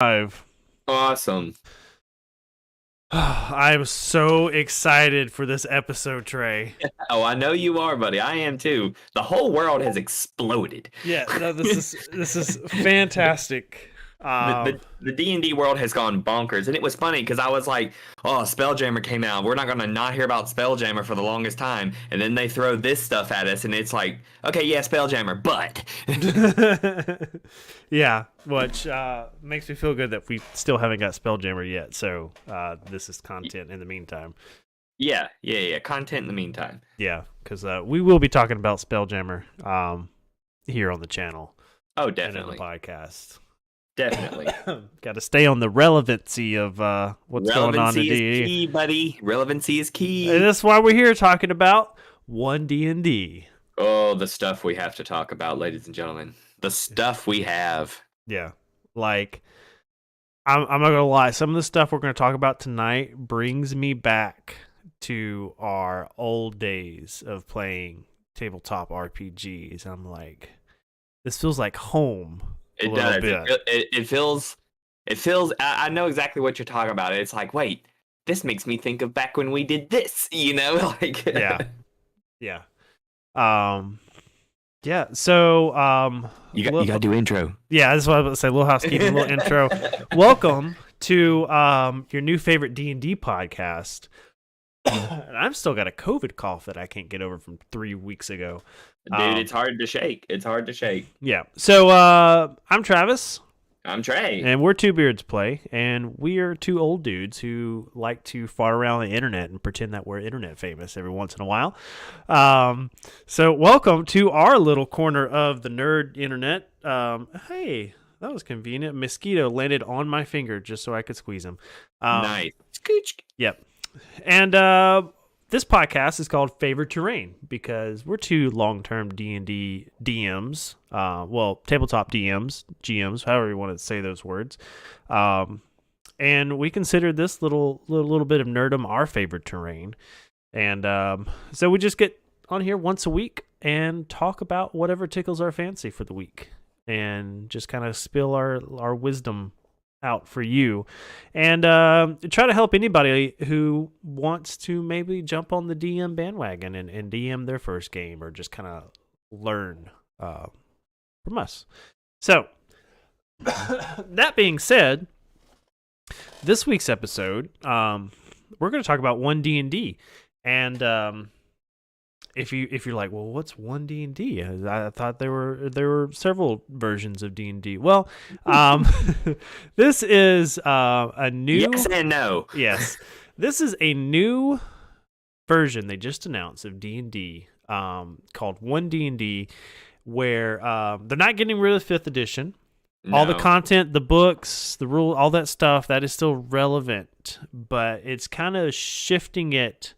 Five. Awesome. I'm so excited for this episode, Trey. Oh, I know you are, buddy. I am too. The whole world has exploded. Yeah, no, this is fantastic. The, Um, the the D&D world has gone bonkers, and it was funny because I was like, "Oh, Spelljammer came out. We're not gonna not hear about Spelljammer for the longest time." And then they throw this stuff at us, and it's like, "Okay, yeah, Spelljammer, but yeah, which makes me feel good that we still haven't got Spelljammer yet. So this is content in the meantime. yeah, content in the meantime." Yeah, because we will be talking about Spelljammer here on the channel Oh, and in the definitely, podcast. definitely. Got to stay on the relevancy of what's going on in Relevancy is D&D. key, buddy. Relevancy is And key. that's why we're here talking about one D&D. Oh, the stuff we have to talk about, ladies and gentlemen. The stuff we have. Yeah, like I'm not gonna lie. Some of the stuff we're gonna talk about tonight brings me back to our old days of playing tabletop RPGs. I'm like, this feels like home. It does. It feels. I know exactly what you're talking about. It's like, wait, this makes me think of back when we did this. Like. Yeah, yeah, um, yeah. So, You gotta do intro. yeah, that's what I was about to say. A little housekeeping, a little intro. Welcome to your new favorite D&D podcast. And I've still got a COVID cough that I can't get over from 3 weeks ago. Dude, it's hard to shake. It's hard to shake. Yeah. So I'm Travis, I'm Trey. and we're Two Beards Play, and we are two old dudes who like to fart around the internet and pretend that we're internet famous every once in a while. So welcome to our little corner of the nerd internet. Hey, that was convenient. Mosquito landed on my finger just so I could squeeze him. Nice. Scooch. Yep. And this podcast is called Favorite Terrain because we're two long-term D&D DMs, well, tabletop DMs, GMs, however you want to say those words. And we consider this little bit of nerdom our favorite terrain. And so we just get on here once a week and talk about whatever tickles our fancy for the week and just kind of spill our wisdom out for you, and try to help anybody who wants to maybe jump on the DM bandwagon and DM their first game or just kind of learn from us. So that being said, this week's episode, we're going to talk about one D&D, and if you're like, well, what's one D&D? I thought there were several versions of D&D. Well, this is a new Yes and no. yes, this is a new version they just announced of D&D called One D&D, where they're not getting rid of 5th edition. All the No. content, the books, the rule, all that stuff that is still relevant, but it's kind of shifting it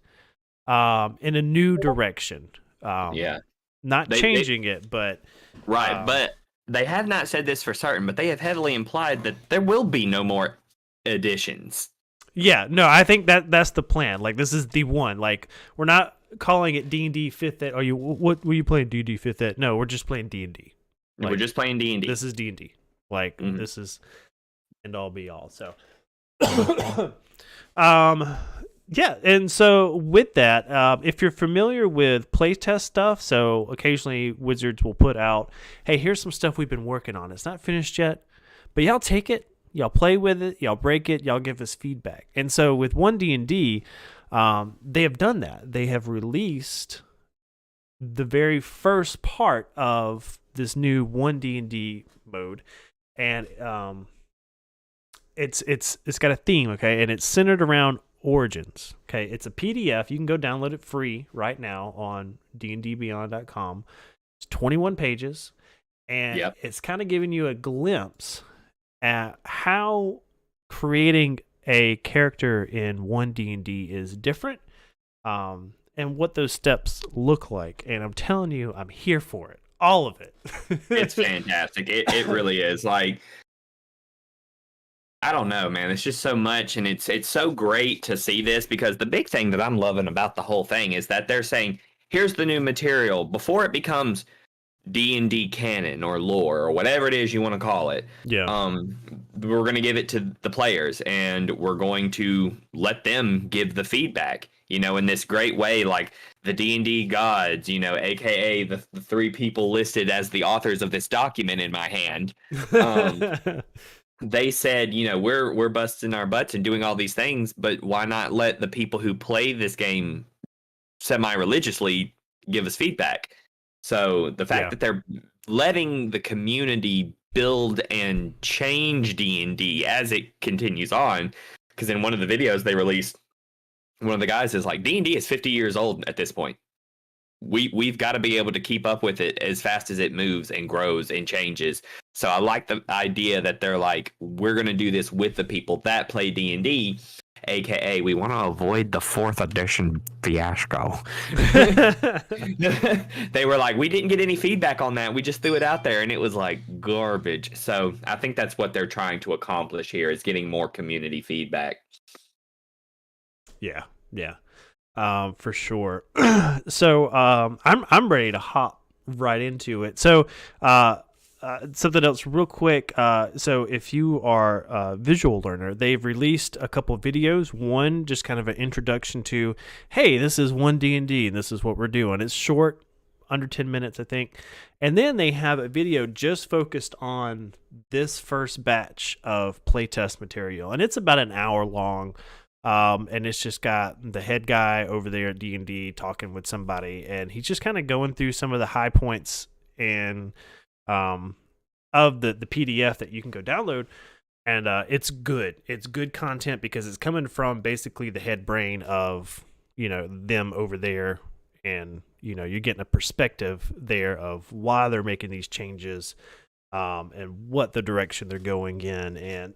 in a new direction. Yeah. Not They- changing it, but Right, but they have not said this for certain, but they have heavily implied that there will be no more editions. yeah, no, I think that's the plan. Like, this is the one. Like, we're not calling it D&D 5th ed. Are you, what were you playing D&D 5th ed? No, we're just playing D&D. We're just playing D&D. This is D&D. Like, Mhm. this is end all be all. So, yeah, and so with that, if you're familiar with playtest stuff, so occasionally Wizards will put out, hey, here's some stuff we've been working on. It's not finished yet, but y'all take it, y'all play with it, y'all break it, y'all give us feedback. And so with one D&D, they have done that. They have released the very first part of this new one D&D mode, and it's got a theme, okay, and it's centered around Origins. Okay, it's a PDF. You can go download it free right now on dndbeyond.com. It's 21 pages, and Yep. it's kind of giving you a glimpse at how creating a character in one D&D is different, and what those steps look like. And I'm telling you, I'm here for it. All of it. It's fantastic. It really is. Like, I don't know, man. It's just so much, and it's so great to see this, because the big thing that I'm loving about the whole thing is that they're saying, here's the new material before it becomes D&D canon or lore or whatever it is you want to call it. Yeah. We're going to give it to the players, and we're going to let them give the feedback, in this great way, like the D&D gods, aka the three people listed as the authors of this document in my hand. They said, we're busting our butts and doing all these things, but why not let the people who play this game semi-religiously give us feedback? So the fact that they're letting the community build and change D&D as it continues on, because in one of the videos they released, one of the guys is like, D&D is 50 years old at this point. We've got to be able to keep up with it as fast as it moves and grows and changes. So I like the idea that they're like, we're going to do this with the people that play D&D, aka we want to avoid the 4th edition fiasco. They were like, we didn't get any feedback on that. We just threw it out there and it was like garbage. So I think that's what they're trying to accomplish here, is getting more community feedback. Yeah. For sure. So I'm ready to hop right into it. So something else real quick. So if you are a visual learner, they've released a couple of videos. One, just kind of an introduction to, hey, this is 1D&D and this is what we're doing. It's short, under 10 minutes, I think. And then they have a video just focused on this first batch of playtest material. And it's about an hour long. And it's just got the head guy over there at D&D talking with somebody, and he's just kind of going through some of the high points and of the PDF that you can go download. And it's good. It's good content because it's coming from basically the head brain of, them over there. And, you're getting a perspective there of why they're making these changes, and what the direction they're going in, and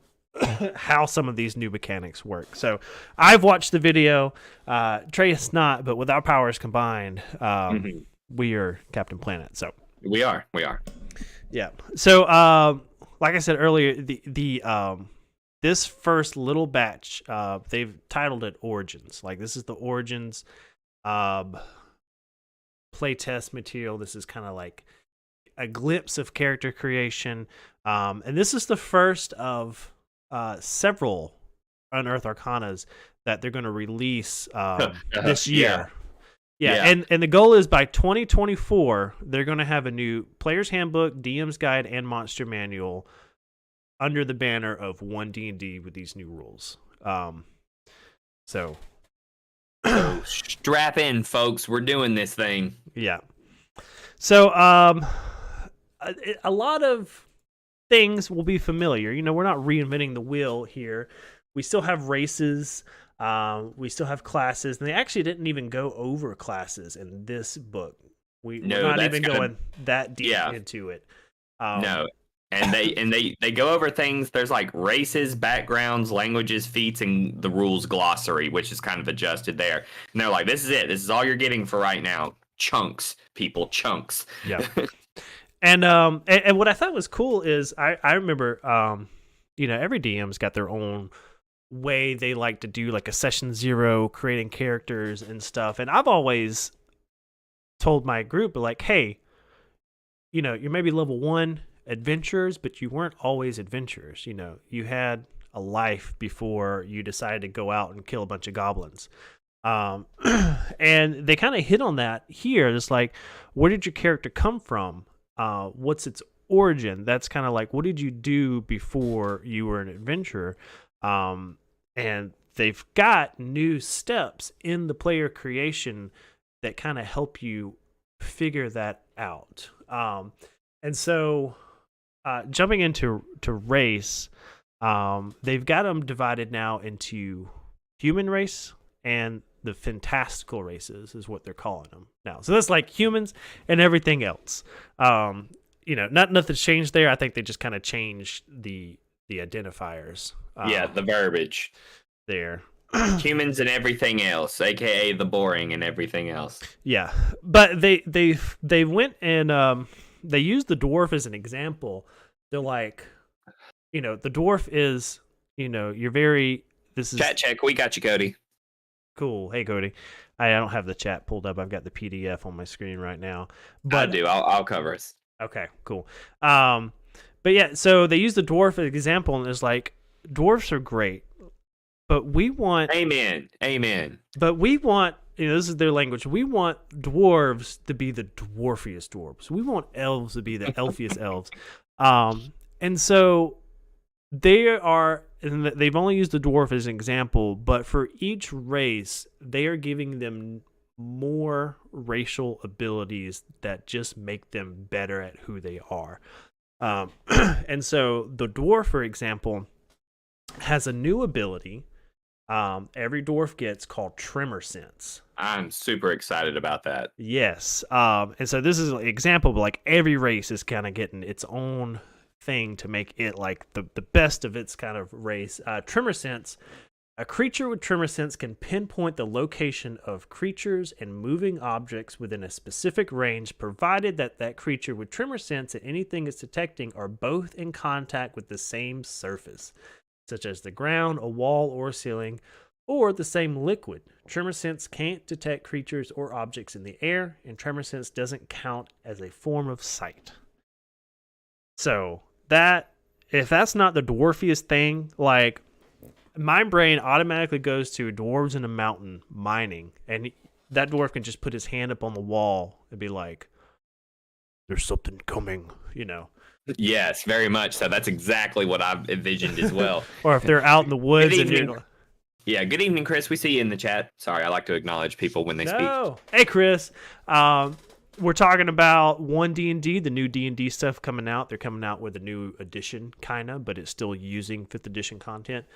how some of these new mechanics work. So I've watched the video. Trey has not, but with our powers combined, we are Captain Planet. So we are. Yeah. So like I said earlier, the this first little batch, they've titled it Origins. Like, this is the Origins playtest material. This is kind of like a glimpse of character creation. And this is the first of several Unearthed Arcanas that they're going to release this year. Yeah. And the goal is by 2024, they're going to have a new Player's Handbook, DM's Guide, and Monster Manual under the banner of 1D&D with these new rules. So strap in, folks. We're doing this thing. Yeah. So a lot of things will be familiar. We're not reinventing the wheel here. We still have races. We still have classes. And they actually didn't even go over classes in this book. We're not even going that deep into it. No. And they go over things. There's like races, backgrounds, languages, feats, and the rules glossary, which is kind of adjusted there. And they're like, this is it. This is all you're getting for right now. Chunks, people, chunks. Yeah. And what I thought was cool is I remember, every DM's got their own way they like to do like a session 0, creating characters and stuff. And I've always told my group, like, hey, you're maybe level 1 adventurers, but you weren't always adventurers. You had a life before you decided to go out and kill a bunch of goblins. And they kind of hit on that here. It's like, where did your character come from? What's its origin? That's kind of like, what did you do before you were an adventurer? And they've got new steps in the player creation that kind of help you figure that out. And so jumping into race, they've got them divided now into human race and the fantastical races is what they're calling them now. So that's like humans and everything else. Nothing's changed there. I think they just kind of changed the identifiers. The verbiage there. Humans and everything else, aka the boring and everything else. Yeah, but they went and they used the dwarf as an example. They're like, the dwarf is, you're very. This is chat check. We got you, Cody. Cool. Hey, Cody. I don't have the chat pulled up. I've got the PDF on my screen right now. But I do. I'll cover us. Okay, cool. But yeah, so they use the dwarf as an example, and it's like dwarfs are great, but we want, Amen. Amen. this is their language. We want dwarves to be the dwarfiest dwarves. We want elves to be the elfiest elves. And so and they've only used the dwarf as an example, but for each race, they are giving them more racial abilities that just make them better at who they are. And so the dwarf, for example, has a new ability every dwarf gets called Tremor Sense. I'm super excited about that. Yes. And so this is an example, but like every race is kind of getting its own thing to make it like the best of its kind of race. Tremor Sense. A creature with Tremor Sense can pinpoint the location of creatures and moving objects within a specific range, provided that that creature with Tremor Sense and anything it's detecting are both in contact with the same surface, such as the ground, a wall, or a ceiling, or the same liquid. Tremor Sense can't detect creatures or objects in the air, and Tremor Sense doesn't count as a form of sight. So if that's not the dwarfiest thing, like my brain automatically goes to dwarves in a mountain mining, and that dwarf can just put his hand up on the wall and be like, "There's something coming," Yes, very much so. That's exactly what I've envisioned as well. Or if they're out in the woods Good and evening. Yeah, good evening, Chris. We see you in the chat. Sorry, I like to acknowledge people when they speak. Hey, Chris. We're talking about one D&D, the new D&D stuff coming out. They're coming out with a new edition, kind of, but it's still using 5th edition content.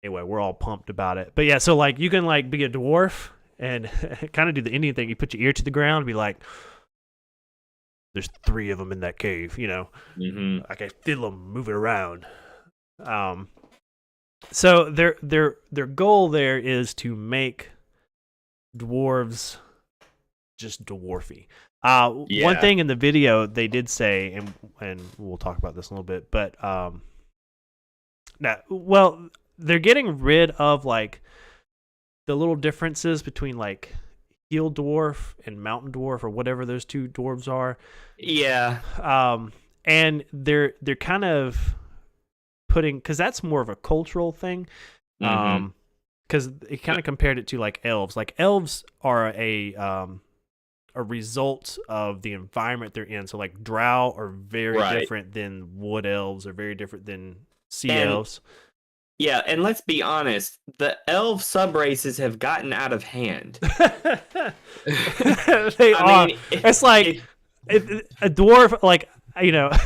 Anyway, we're all pumped about it. But yeah, so like you can like be a dwarf and kind of do the Indian thing. You put your ear to the ground and be like, "There's 3 of them in that cave," Mm-hmm. Like I feel them moving around. So their goal there is to make dwarves just dwarfy. One thing in the video they did say, and we'll talk about this in a little bit, but they're getting rid of like the little differences between like hill dwarf and mountain dwarf or whatever those two dwarves are. Yeah. And they're kind of putting, because that's more of a cultural thing. Because it kind of compared it to like elves. Like elves are a result of the environment they're in. So like drow are very different than wood elves, are very different than sea elves. Yeah, and let's be honest, the elf subraces have gotten out of hand. They are. It's like a dwarf, like,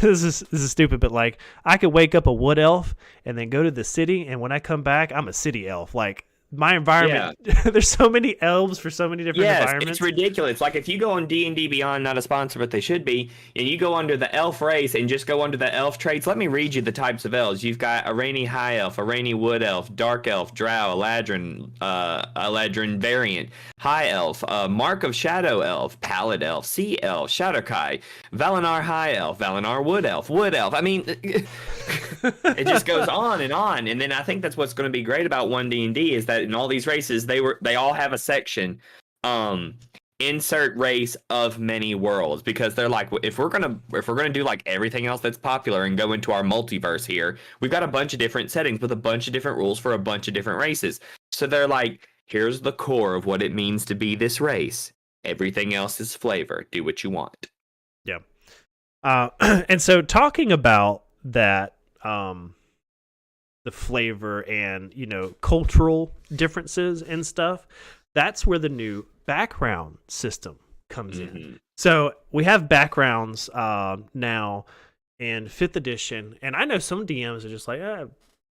this is stupid, but like I could wake up a wood elf and then go to the city, and when I come back, I'm a city elf. Like my environment, there's so many elves for so many different environments. It's ridiculous. Like if you go on D&D Beyond, not a sponsor, but they should be, and you go under the elf race and just go under the elf traits, let me read you the types of elves. You've got a rainy high elf, a rainy wood elf, dark elf, drow, Eladrin variant, high elf, mark of shadow elf, pallid elf, sea elf, Shadowkai, Valinar high elf, Valinar wood elf. I mean, it just goes on, and then I think that's what's going to be great about 1D&D is that in all these races they all have a section insert race of many worlds, because they're like, if we're gonna do like everything else that's popular and go into our multiverse here, we've got a bunch of different settings with a bunch of different rules for a bunch of different races. So they're like, here's the core of what it means to be this race. Everything else is flavor. Do what you want. Yeah. And so talking about that, the flavor and cultural differences and stuff, that's where the new background system comes in. So we have backgrounds now in 5th edition, and I know some DMs are just like,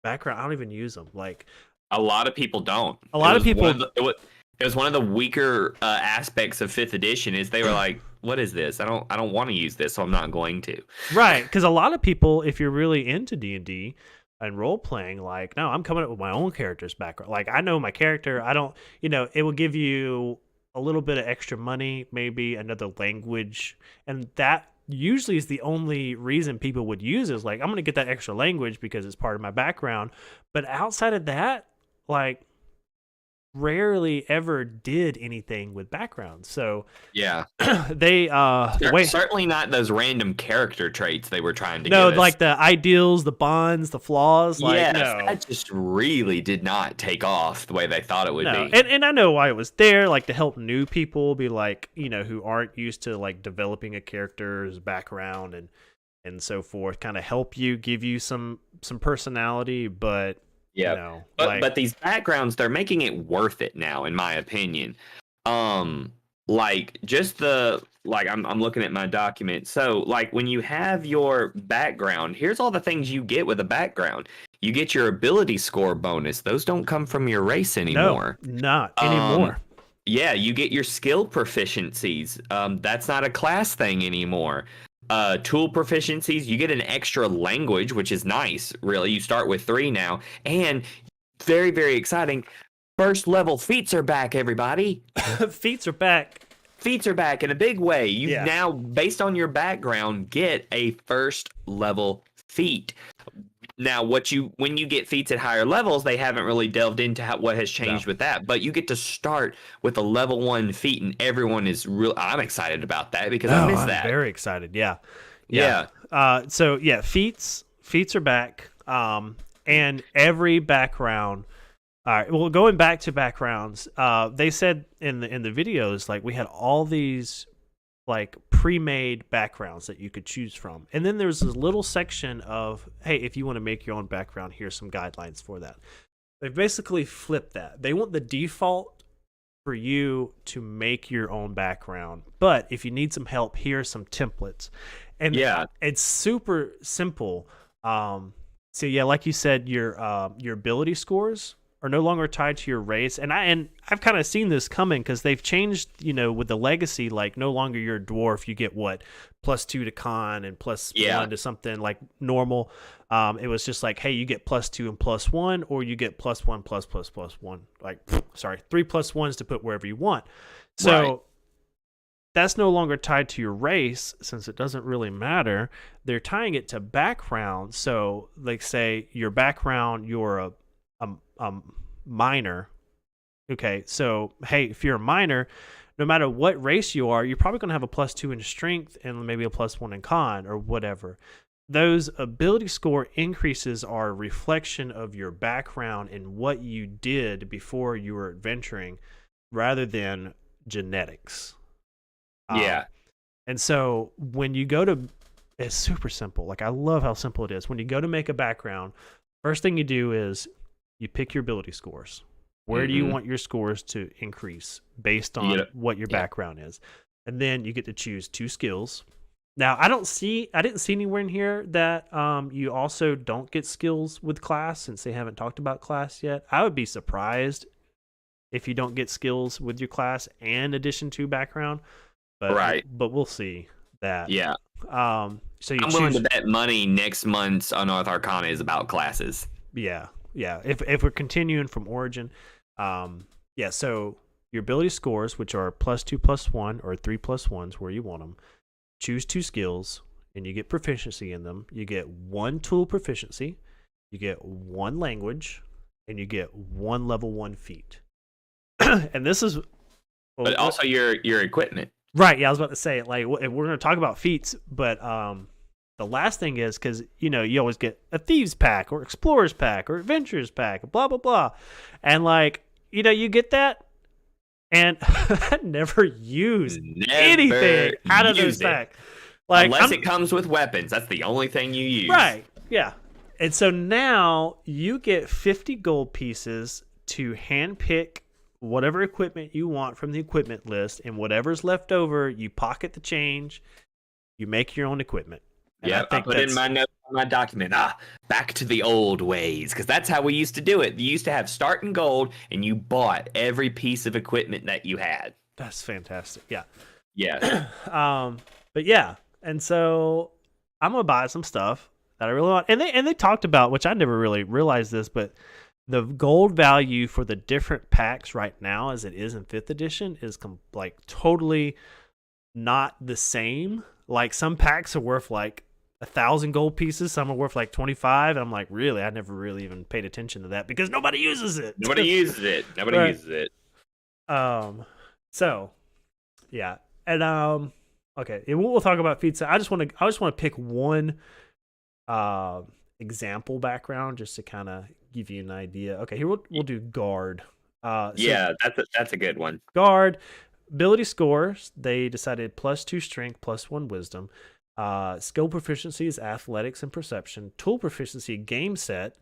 background, I don't even use them. Like a lot of people don't. A lot of people. It was one of the weaker aspects of 5th edition is they were like, what is this? I don't want to use this, so I'm not going to. Right, because a lot of people, if you're really into D&D and role playing, like, no, I'm coming up with my own character's background. Like, I know my character. I don't, it will give you a little bit of extra money, maybe another language, and that usually is the only reason people would use it, is like, I'm going to get that extra language because it's part of my background. But outside of that, like, rarely ever did anything with backgrounds. So Yeah. they wait. Certainly not those random character traits they were trying to No, give us. like the ideals, the bonds, the flaws. Like Yes, no, that just really did not take off the way they thought it would no. be. And I know why it was there, like to help new people be like, who aren't used to like developing a character's background and so forth, kind of help you, give you some personality, but Yeah. But these backgrounds, they're making it worth it now, in my opinion. Like just I'm looking at my document. So like when you have your background, here's all the things you get with a background. You get your ability score bonus. Those don't come from your race anymore. No, not anymore. Yeah, you get your skill proficiencies. That's not a class thing anymore. Tool proficiencies, you get an extra language, which is nice, really. You start with 3 now. And very, very exciting, first level feats are back, everybody. Feats are back. Feats are back in a big way. You Yeah. now, based on your background, get a first level feat. Now, when you get feats at higher levels, they haven't really delved into what has changed with that. But you get to start with a level 1 feat, and everyone is real. I'm excited about that because I miss that. I'm very excited. Yeah. Yeah. Feats are back. And every background. All right. Well, going back to backgrounds, they said in the videos, like we had all these like pre-made backgrounds that you could choose from, and then there's this little section of, hey, if you want to make your own background, here's some guidelines for that. They've basically flipped that. They want the default for you to make your own background, but if you need some help, here's some templates, and it's super simple. So yeah, like you said, your ability scores are no longer tied to your race, and I've kind of seen this coming because they've changed, with the legacy. Like no longer you're a dwarf, you get what +2 to con and +1 to something like normal. It was just like, hey, you get +2 and +1, or you get +1 +++1. Like 3 +1s to put wherever you want. So that's no longer tied to your race since it doesn't really matter. They're tying it to background. So like say your background, you're a minor. Okay, so hey, if you're a minor, no matter what race you are, you're probably going to have a +2 in strength and maybe a +1 in con or whatever. Those ability score increases are a reflection of your background and what you did before you were adventuring rather than genetics. And so when you go to, it's super simple. Like I love how simple it is. When you go to make a background, first thing you do is you pick your ability scores. Where do you want your scores to increase based on what your background is? And then you get to choose 2 skills. Now, I didn't see anywhere in here that you also don't get skills with class, since they haven't talked about class yet. I would be surprised if you don't get skills with your class and addition to background. But we'll see that. Yeah. So I'm willing to bet money next month's Unearthed Arcana is about classes. Yeah. If we're continuing from Origin, so your ability scores, which are +2 +1 or 3 +1s where you want them, choose 2 skills, and you get proficiency in them. You get 1 tool proficiency, you get 1 language, and you get 1 level 1 feat. And this is, but also your equipment. Right. Yeah, I was about to say, like, we're going to talk about feats, but the last thing is, because you always get a thieves pack or explorers pack or adventurers pack, blah blah blah, and like you get that, and I never use anything out of those packs, like unless it comes with weapons. That's the only thing you use. Right. Yeah. And so now you get 50 gold pieces to handpick whatever equipment you want from the equipment list, and whatever's left over, you pocket the change, you make your own equipment. Yeah, I put in my note on my document. Back to the old ways, because that's how we used to do it. You used to have start in gold, and you bought every piece of equipment that you had. That's fantastic. Yeah. Yeah. But yeah, and so I'm gonna buy some stuff that I really want, and they talked about, which I never really realized this, but the gold value for the different packs right now, as it is in 5th edition, is like totally not the same. Like some packs are worth like 1,000 gold pieces. Some are worth like 25. I'm like, really? I never really even paid attention to that because nobody uses it. Nobody uses it. Nobody Right. uses it. So yeah, and okay, and we'll talk about feats. I just want to pick one example background just to kind of give you an idea. Okay, here we'll do guard. Yeah, that's a good one. Guard ability scores. They decided +2 strength, +1 wisdom. Skill proficiency is athletics and perception. Tool proficiency gaming set.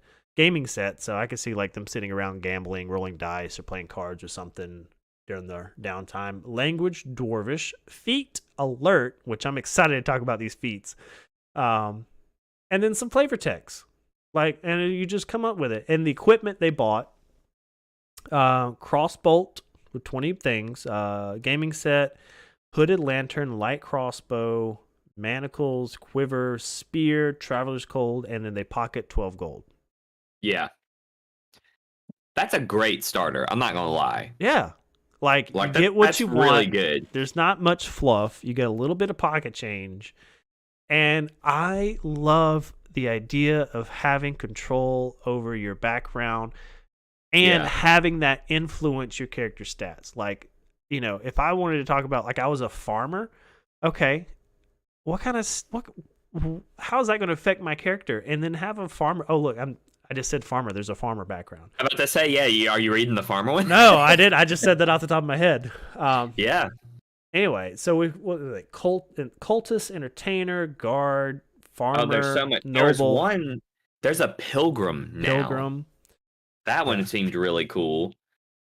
So I could see like them sitting around gambling, rolling dice, or playing cards or something during their downtime. Language dwarvish. Feat alert, which I'm excited to talk about these feats. And then some flavor text, and you just come up with it. And the equipment they bought. Crossbolt with 20 things, gaming set, hooded lantern, light crossbow, manacles, quiver, spear, traveler's cold, and then they pocket 12 gold. Yeah. That's a great starter. I'm not going to lie. Yeah. Like you get what you want. Really good. There's not much fluff. You get a little bit of pocket change. And I love the idea of having control over your background and having that influence your character stats. Like, if I wanted to talk about, like, I was a farmer, okay, how is that going to affect my character? And then have a farmer. Oh, look, I just said farmer. There's a farmer background. I'm about to say, are you reading the farmer one? No, I did. I just said that off the top of my head. Yeah. Anyway, so cultist, entertainer, guard, farmer. Oh, there's so much. Noble. There's a pilgrim now. Pilgrim. That one seemed really cool.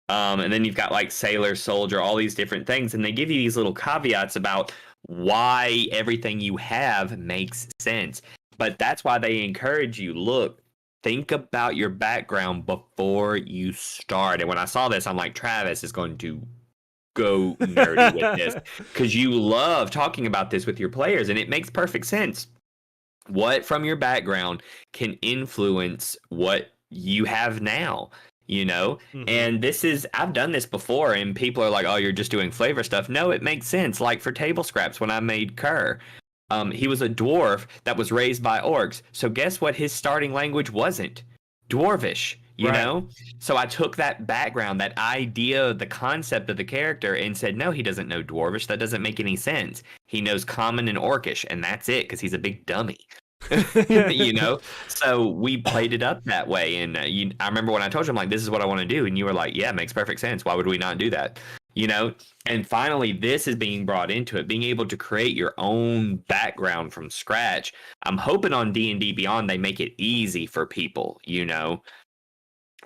And then you've got like sailor, soldier, all these different things. And they give you these little caveats about why everything you have makes sense. But that's why they encourage you, look, think about your background before you start. And when I saw this, I'm like, Travis is going to go nerdy with this because you love talking about this with your players. And it makes perfect sense. What from your background can influence what you have now, Mm-hmm. And I've done this before and people are like, oh, you're just doing flavor stuff. No, it makes sense. Like for table scraps, when I made Kerr, he was a dwarf that was raised by orcs. So guess what? His starting language wasn't dwarvish, you know? So I took that background, that idea, the concept of the character and said, no, he doesn't know dwarvish. That doesn't make any sense. He knows common and orcish and that's it. 'Cause he's a big dummy. So we played it up that way. And I remember when I told you, I'm like, this is what I want to do. And you were like, yeah, it makes perfect sense. Why would we not do that? And finally, this is being brought into it, being able to create your own background from scratch. I'm hoping on D&D Beyond, they make it easy for people,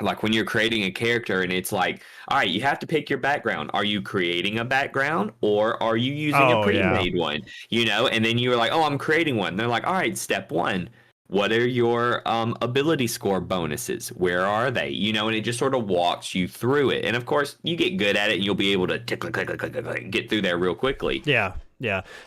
like when you're creating a character and it's like, all right, you have to pick your background. Are you creating a background or are you using a pre-made one? And then you're like, oh, I'm creating one. They're like, all right, step 1. What are your ability score bonuses? Where are they? And it just sort of walks you through it. And of course, you get good at it and you'll be able to get through there real quickly. Yeah.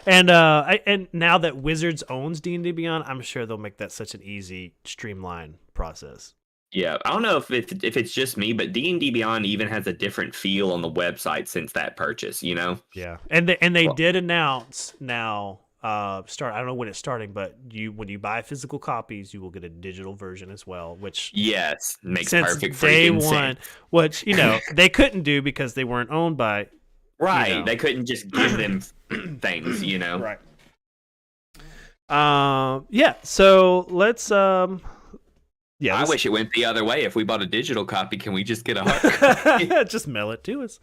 And now that Wizards owns D&D Beyond, I'm sure they'll make that such an easy, streamlined process. Yeah, I don't know if it's just me, but D&D Beyond even has a different feel on the website since that purchase, Yeah, and they did announce now. I don't know when it's starting, but when you buy physical copies, you will get a digital version as well. Which makes since perfect day freaking one, sense. which they couldn't do because they weren't owned by. Right, they couldn't just give them things, Right. Yeah. So let's Yeah, I wish it went the other way. If we bought a digital copy, can we just get a hard copy? Just mail it to us.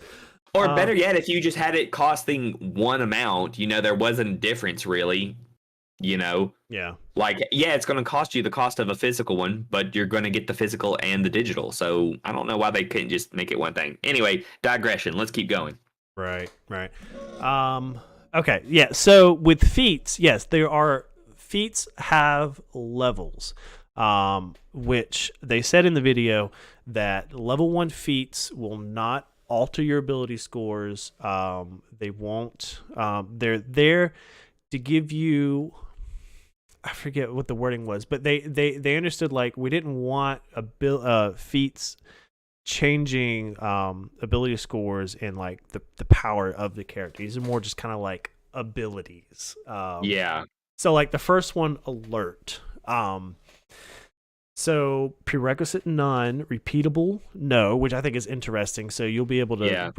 Or better yet, if you just had it costing one amount, there wasn't a difference really, Yeah. Like, it's going to cost you the cost of a physical one, but you're going to get the physical and the digital. So I don't know why they couldn't just make it one thing. Anyway, digression. Let's keep going. Right. Okay. Yeah. So with feats, yes, feats have levels. Which they said in the video that level 1 feats will not alter your ability scores. They won't. They're there to give you. I forget what the wording was, but they understood like we didn't want feats changing ability scores and like the power of the character. These are more just kind of like abilities. Yeah. So like the first one, alert. So prerequisite none, repeatable no, which I think is interesting. So you'll be able to take Yeah.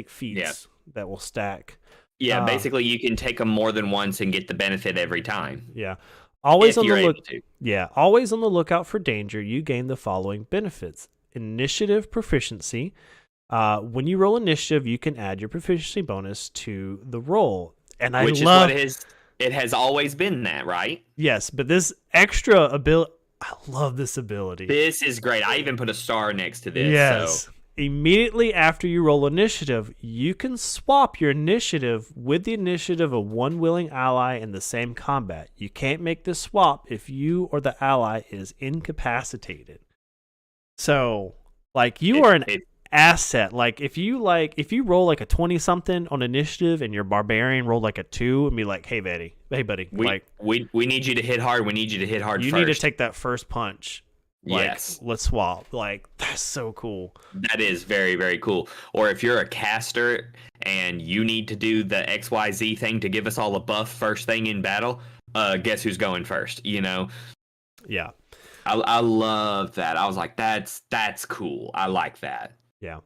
feats that will stack. Yeah, Uh, basically you can take them more than once and get the benefit every time yeah. Always if on the you're able look. to. Yeah, always on the lookout for danger. You gain the following benefits: initiative proficiency. When you roll initiative, you can add your proficiency bonus to the roll. And I Which is what love, it has always been that, right? yes, but this extra ability, I love this ability. This is great. I even put a star next to this. So Yes. Immediately after you roll initiative, you can swap your initiative with the initiative of one willing ally in the same combat. You can't make this swap if you or the ally is incapacitated. So, like, you are an it, asset. Like if you roll like a 20 something on initiative and your barbarian rolled like a 2 and be like, "Hey buddy, we, like we need you to hit hard. We need you to hit hard you first. need to take that first punch." Like, Yes. let's swap. Like, that's so cool. That is very, very cool. Or if you're a caster and you need to do the XYZ thing to give us all a buff first thing in battle, guess who's going first? You know? Yeah. I love that. I was like, that's cool. I like that. Yeah.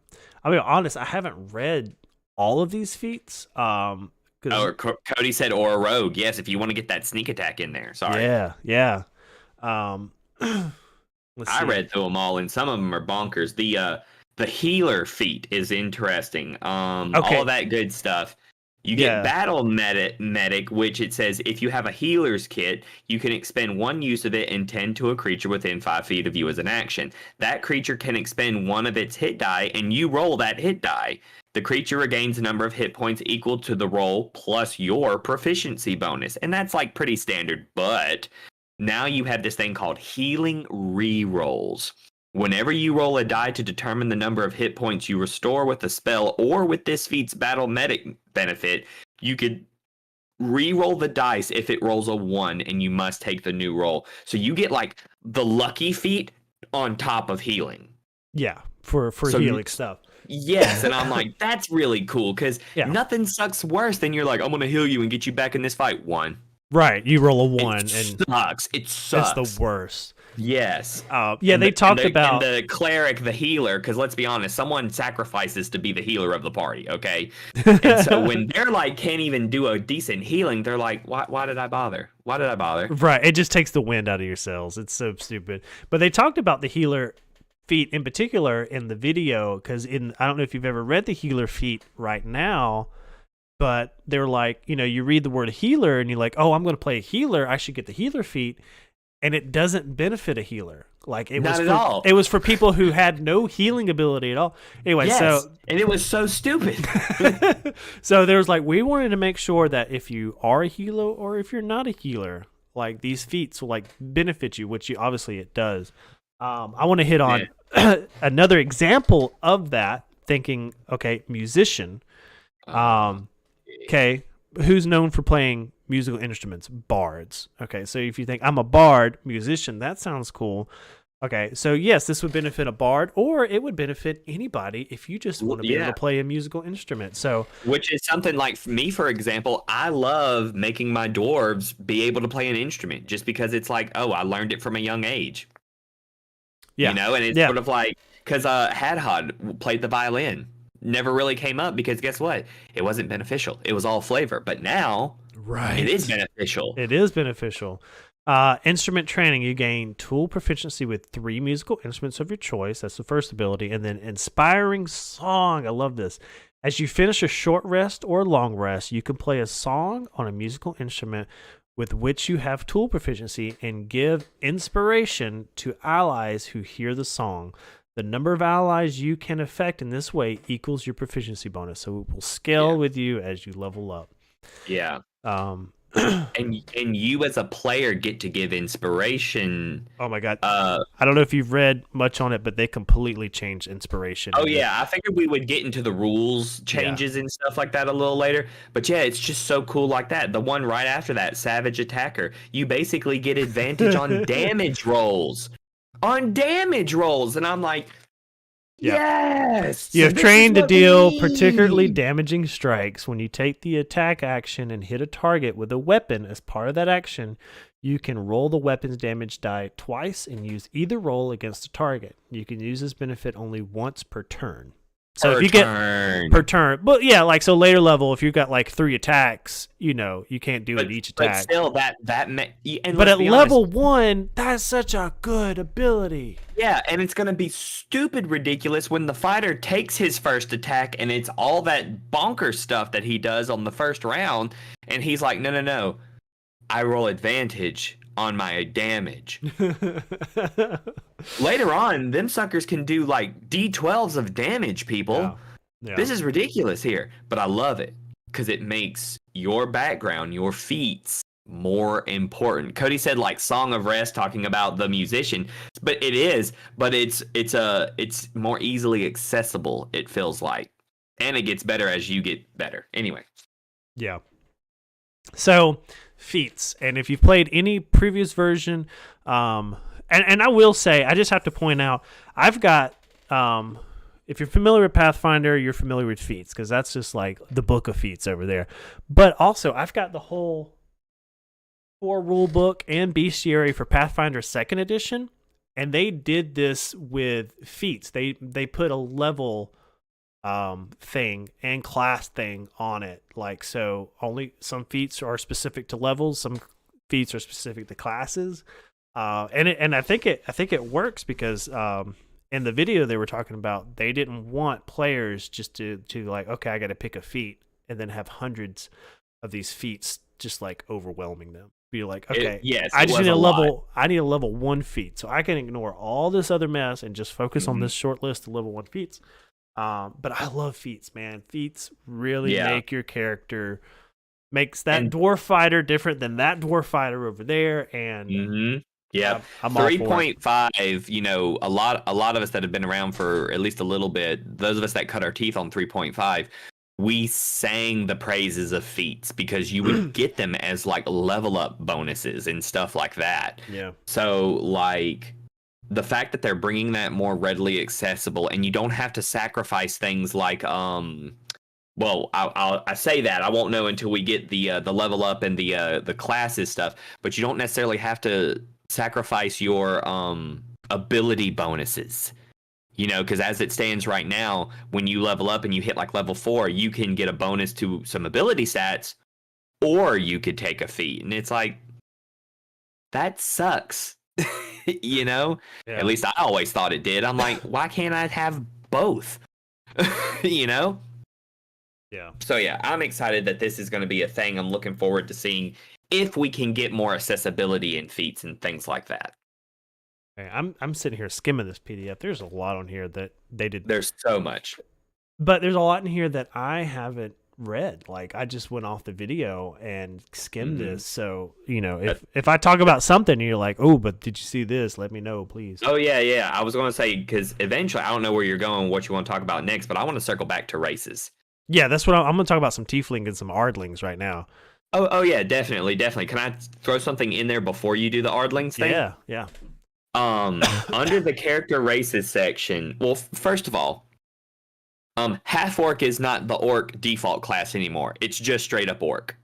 I mean, honest, I haven't read all of these feats. Cody said, or a rogue. Yes, if you want to get that sneak attack in there. Sorry. Yeah. Let's see. I read through them all, and some of them are bonkers. The healer feat is interesting. Okay. All of that good stuff. You get battle medic, which it says if you have a healer's kit, you can expend one use of it and tend to a creature within 5 feet of you as an action. That creature can expend one of its hit die, and you roll that hit die. The creature regains a number of hit points equal to the roll plus your proficiency bonus, and that's like pretty standard. But now you have this thing called healing rerolls. Whenever you roll a die to determine the number of hit points you restore with a spell or with this feat's battle medic benefit, you could re-roll the dice if it rolls a 1 and you must take the new roll. So you get like the lucky feat on top of healing. Yeah, for healing stuff. Yes, and I'm like, that's really cool because nothing sucks worse than you're like, I'm going to heal you and get you back in this fight. 1. Right, you roll a 1 and sucks. It sucks. It's the worst. Yes. They talked about the cleric, the healer, because let's be honest, someone sacrifices to be the healer of the party, okay? And so when they're like can't even do a decent healing, they're like, why did I bother? Why did I bother? Right, it just takes the wind out of your sails. It's so stupid. But they talked about the healer feat in particular in the video because I don't know if you've ever read the healer feat right now. But they're like, you read the word healer and you're like, oh, I'm going to play a healer. I should get the healer feat. And it doesn't benefit a healer. Like Not at all. It was for people who had no healing ability at all. Anyway, yes, and it was so stupid. So there was like, we wanted to make sure that if you are a healer or if you're not a healer, like these feats will like benefit you, which obviously it does. I want to hit on another example of that. Thinking, okay, musician. Okay, who's known for playing musical instruments? Bards. Okay, so if you think I'm a bard musician, that sounds cool. Okay, so yes, this would benefit a bard, or it would benefit anybody if you just want to be able to play a musical instrument. So, which is something like me, for example, I love making my dwarves be able to play an instrument just because it's like, oh, I learned it from a young age. Yeah, and it's sort of like because Hadhod played the violin. Never really came up because guess what? It wasn't beneficial. It was all flavor. But now, it is beneficial. It is beneficial. Instrument training, you gain tool proficiency with 3 musical instruments of your choice. That's the first ability. And then inspiring song. I love this. As you finish a short rest or long rest, you can play a song on a musical instrument with which you have tool proficiency and give inspiration to allies who hear the song. The number of allies you can affect in this way equals your proficiency bonus, so it will scale with you as you level up. Yeah. And you as a player get to give inspiration. Oh my god! I don't know if you've read much on it, but they completely changed inspiration. Oh yeah, I figured we would get into the rules changes and stuff like that a little later. But yeah, it's just so cool like that. The one right after that, Savage Attacker, you basically get advantage on damage rolls. On damage rolls, and I'm like, Yeah. Yes. You So have this is trained to what we deal particularly need. damaging strikes. When you take the attack action and hit a target with a weapon as part of that action, you can roll the weapon's damage die twice and use either roll against the target. You can use this benefit only once per turn. So if Per you get turn. per turn, but yeah, like so later level, if you've got like 3 attacks, you know, you can't do it each But attack. still, and But let's at be honest, level 1, that's such a good ability. yeah, and it's gonna be stupid ridiculous when the fighter takes his first attack and it's all that bonker stuff that he does on the first round, and he's like, no, no, no, I roll advantage on my damage. Later on, them suckers can do like D12s of damage, people. Yeah. Yeah. This is ridiculous here, but I love it because it makes your background, your feats, more important. Cody said like Song of Rest, talking about the musician, but it is, but it's more easily accessible. It feels like, and it gets better as you get better. Anyway, Yeah. So feats, and if you've played any previous version, and I will say, I just have to point out, I've got if you're familiar with Pathfinder, you're familiar with feats because that's just like the book of feats over there. But also, I've got the whole 4 rule book and bestiary for Pathfinder 2nd edition, and they did this with feats. They put a level thing and class thing on it, like, so only some feats are specific to levels, some feats are specific to classes, and I think it works because in the video they were talking about, they didn't want players just to like, okay, I got to pick a feat and then have hundreds of these feats just like overwhelming them. Be like, okay, I just need I need a level 1 feat, so I can ignore all this other mess and just focus on this short list of level 1 feats. But I love feats, man. Feats really make your character, makes that dwarf fighter different than that dwarf fighter over there. And yeah, I'm 3.5. You know, a lot of us that have been around for at least a little bit, those of us that cut our teeth on 3.5, we sang the praises of feats because you would get them as like level up bonuses and stuff like that. Yeah. So like, the fact that they're bringing that more readily accessible, and you don't have to sacrifice things like well, I say that I won't know until we get the level up and the classes stuff, but you don't necessarily have to sacrifice your ability bonuses. You know, because as it stands right now, when you level up and you hit like level 4, you can get a bonus to some ability stats, or you could take a feat, and it's like, that sucks. You know, at least I always thought it did. I'm like, why can't I have both? You know? Yeah. So yeah, I'm excited that this is going to be a thing. I'm looking forward to seeing if we can get more accessibility in feats and things like that. Okay, I'm sitting here skimming this PDF. There's a lot on here that they did. There's so much. But there's a lot in here that I haven't read. Like, I just went off the video and skimmed this. So, you know, if I talk about something and you're like, oh, but did you see this? Let me know, please. Oh, yeah. I was going to say, because eventually, I don't know where you're going, what you want to talk about next, but I want to circle back to races. Yeah, that's what I'm going to talk about, some tiefling and some ardlings right now. Oh, yeah, definitely. Can I throw something in there before you do the ardlings thing? Yeah. Under the character races section, well, first of all, half orc is not the orc default class anymore. It's just straight up orc.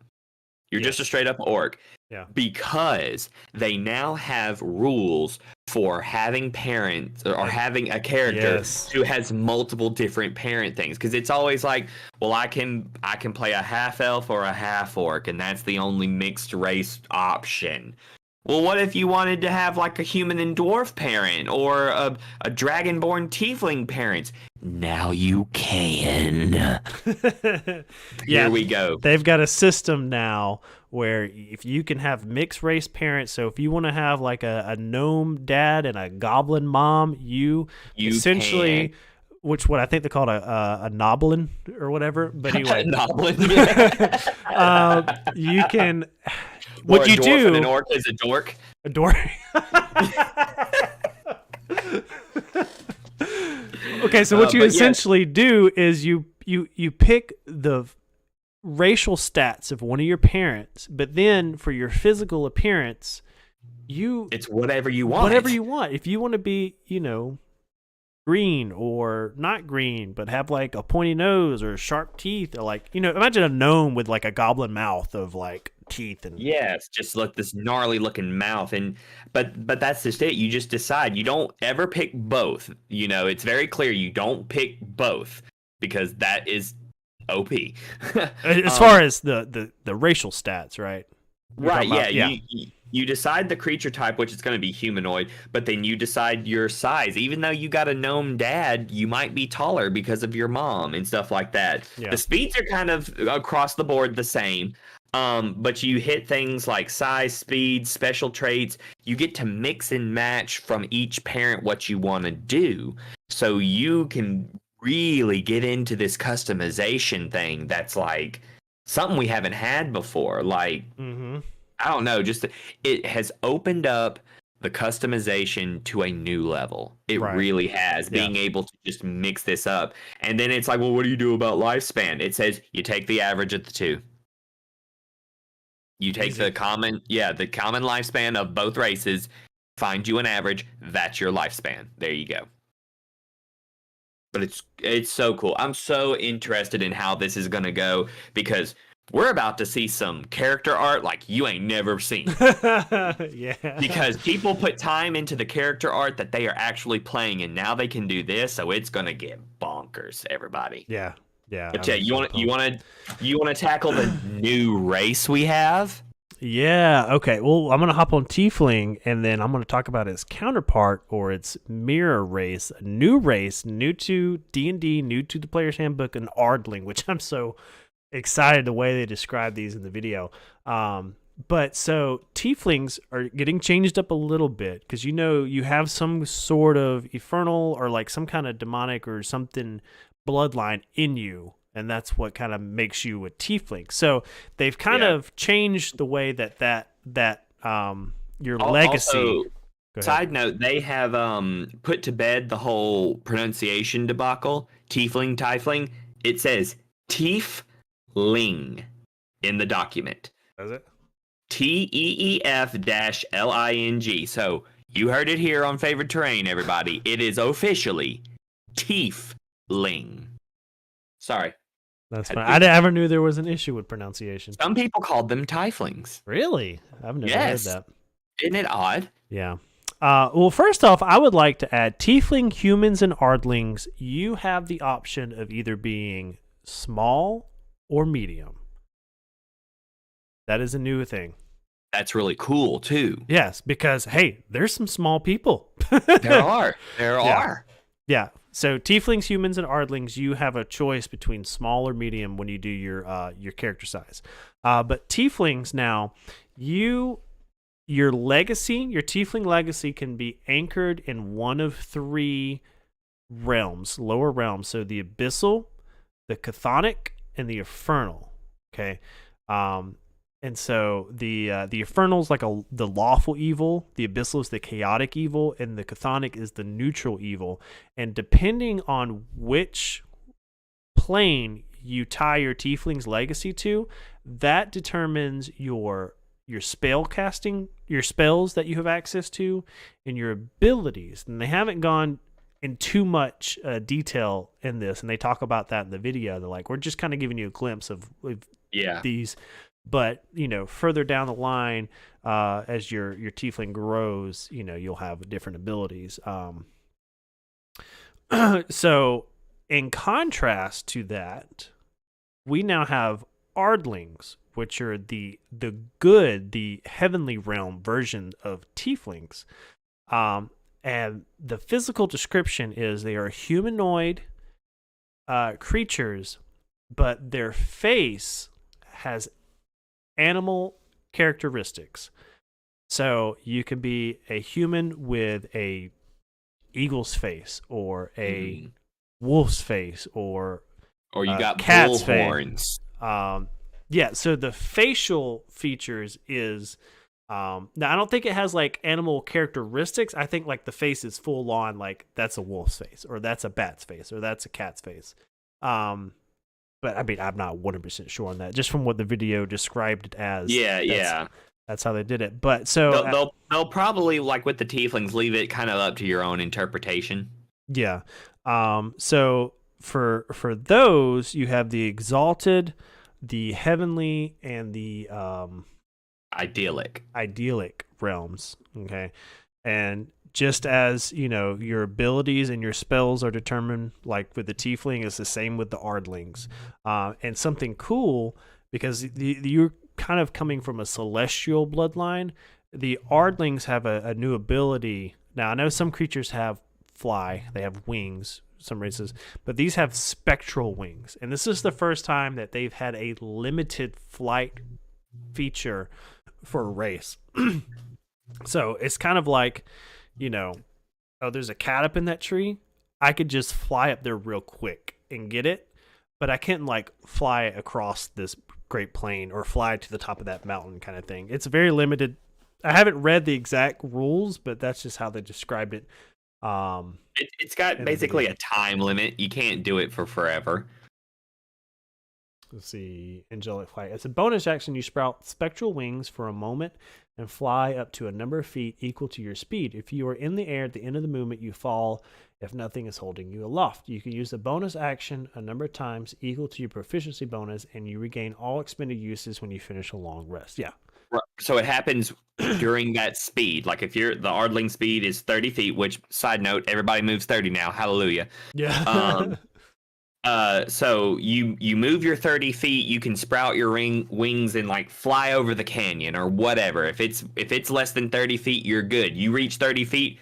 You're just a straight up orc. Yeah. Because they now have rules for having parents or having a character who has multiple different parent things. Because it's always like, well, I can play a half elf or a half orc, and that's the only mixed race option. Well, what if you wanted to have like a human and dwarf parent or a dragonborn tiefling parent? Now you can. Here we go. They've got a system now where if you can have mixed race parents, so if you want to have like a gnome dad and a goblin mom, you essentially can. Which what I think they call a noblin or whatever. But anyway, noblin. You can. What you do? And an orc is a dork. A dork. Okay, so what you essentially do is you pick the racial stats of one of your parents, but then for your physical appearance, it's whatever you want. Whatever you want. If you want to be, green or not green, but have like a pointy nose or sharp teeth, or like, imagine a gnome with like a goblin mouth of like teeth and Yes, just look this gnarly looking mouth, and but that's just it. You just decide you don't ever pick both. It's very clear you don't pick both because that is OP. as far as the racial stats, right? You're Right, talking yeah. about, yeah. You decide the creature type, which is going to be humanoid, but then you decide your size. Even though you got a gnome dad, you might be taller because of your mom and stuff like that. Yeah. The speeds are kind of across the board the same. But you hit things like size, speed, special traits. You get to mix and match from each parent what you want to do. So you can really get into this customization thing that's like something we haven't had before. Like, Mm-hmm. I don't know, just it has opened up the customization to a new level. It Right. really has, Yeah. being able to just mix this up. And then it's like, well, what do you do about lifespan? It says you take the average of the two. You take Easy. the common lifespan of both races, find you an average, that's your lifespan. There you go. But it's so cool. I'm so interested in how this is going to go because we're about to see some character art like you ain't never seen. Yeah. Because people put time into the character art that they are actually playing, and now they can do this, so it's gonna get bonkers, everybody. Yeah. Yeah. But yeah, you want to tackle the new race we have? Yeah. Okay. Well, I'm gonna hop on Tiefling, and then I'm gonna talk about its counterpart or its mirror race, new to D&D, new to the Player's Handbook, an Ardling, which I'm so excited the way they describe these in the video. But so Tieflings are getting changed up a little bit because you have some sort of infernal or like some kind of demonic or something bloodline in you, and that's what kind of makes you a Tiefling. So they've kind of changed the way that your legacy. Also, side note, they have put to bed the whole pronunciation debacle. Tiefling. It says Tiefling in the document. Does it? TEEF-LING. So you heard it here on Favorite Terrain, everybody. It is officially Tiefling. Sorry. That's fine. I never knew there was an issue with pronunciation. Some people called them Tieflings. Really? I've never heard that. Isn't it odd? Yeah. Well, first off, I would like to add Tiefling, humans, and Ardlings. You have the option of either being small or medium. That is a new thing. That's really cool, too. Yes, because, hey, there's some small people. There are. Yeah. So Tieflings, humans, and Ardlings, you have a choice between small or medium when you do your character size. But Tieflings now, your Tiefling legacy can be anchored in one of three realms, lower realms. So the Abyssal, the Chthonic, and the Infernal. Okay. And so the Infernal is like the lawful evil, the Abyssal is the chaotic evil, and the Chthonic is the neutral evil. And depending on which plane you tie your Tiefling's legacy to, that determines your spell casting, your spells that you have access to, and your abilities. And they haven't gone in too much detail in this, and they talk about that in the video. They're like, we're just kind of giving you a glimpse of these. But, further down the line, as your Tiefling grows, you'll have different abilities. So, in contrast to that, we now have Ardlings, which are the heavenly realm version of Tieflings. And the physical description is they are humanoid creatures, but their face has animal characteristics. So you can be a human with a eagle's face or a wolf's face or you got cat's bull horns. So the facial features is now I don't think it has like animal characteristics. I think like the face is full on, like that's a wolf's face or that's a bat's face or that's a cat's face. But I mean, I'm not 100% sure on that. Just from what the video described it as. That's how they did it. But so they'll probably, like with the Tieflings, leave it kind of up to your own interpretation. Yeah. So for those, you have the exalted, the heavenly, and the Idyllic. idyllic realms. Okay. And just as, your abilities and your spells are determined, like with the tiefling, is the same with the ardlings. And something cool, because you're kind of coming from a celestial bloodline, the ardlings have a new ability. Now, I know some creatures have fly, they have wings, some races, but these have spectral wings. And this is the first time that they've had a limited flight feature for a race. So it's kind of like, oh, there's a cat up in that tree. I could just fly up there real quick and get it, but I can't like fly across this great plain or fly to the top of that mountain kind of thing. It's very limited. I haven't read the exact rules, but that's just how they described it. It's got basically a time limit. You can't do it for forever. Let's see, angelic flight. It's a bonus action. You sprout spectral wings for a moment and fly up to a number of feet equal to your speed. If you are in the air at the end of the movement, you fall if nothing is holding you aloft. You can use the bonus action a number of times equal to your proficiency bonus, and you regain all expended uses when you finish a long rest. Yeah. So it happens during that speed. Like if the Ardling speed is 30 feet, which, side note, everybody moves 30 now. Hallelujah. Yeah. So you move your 30 feet, you can sprout your wings and like fly over the canyon or whatever. If it's less than 30 feet, you're good. You reach 30 feet,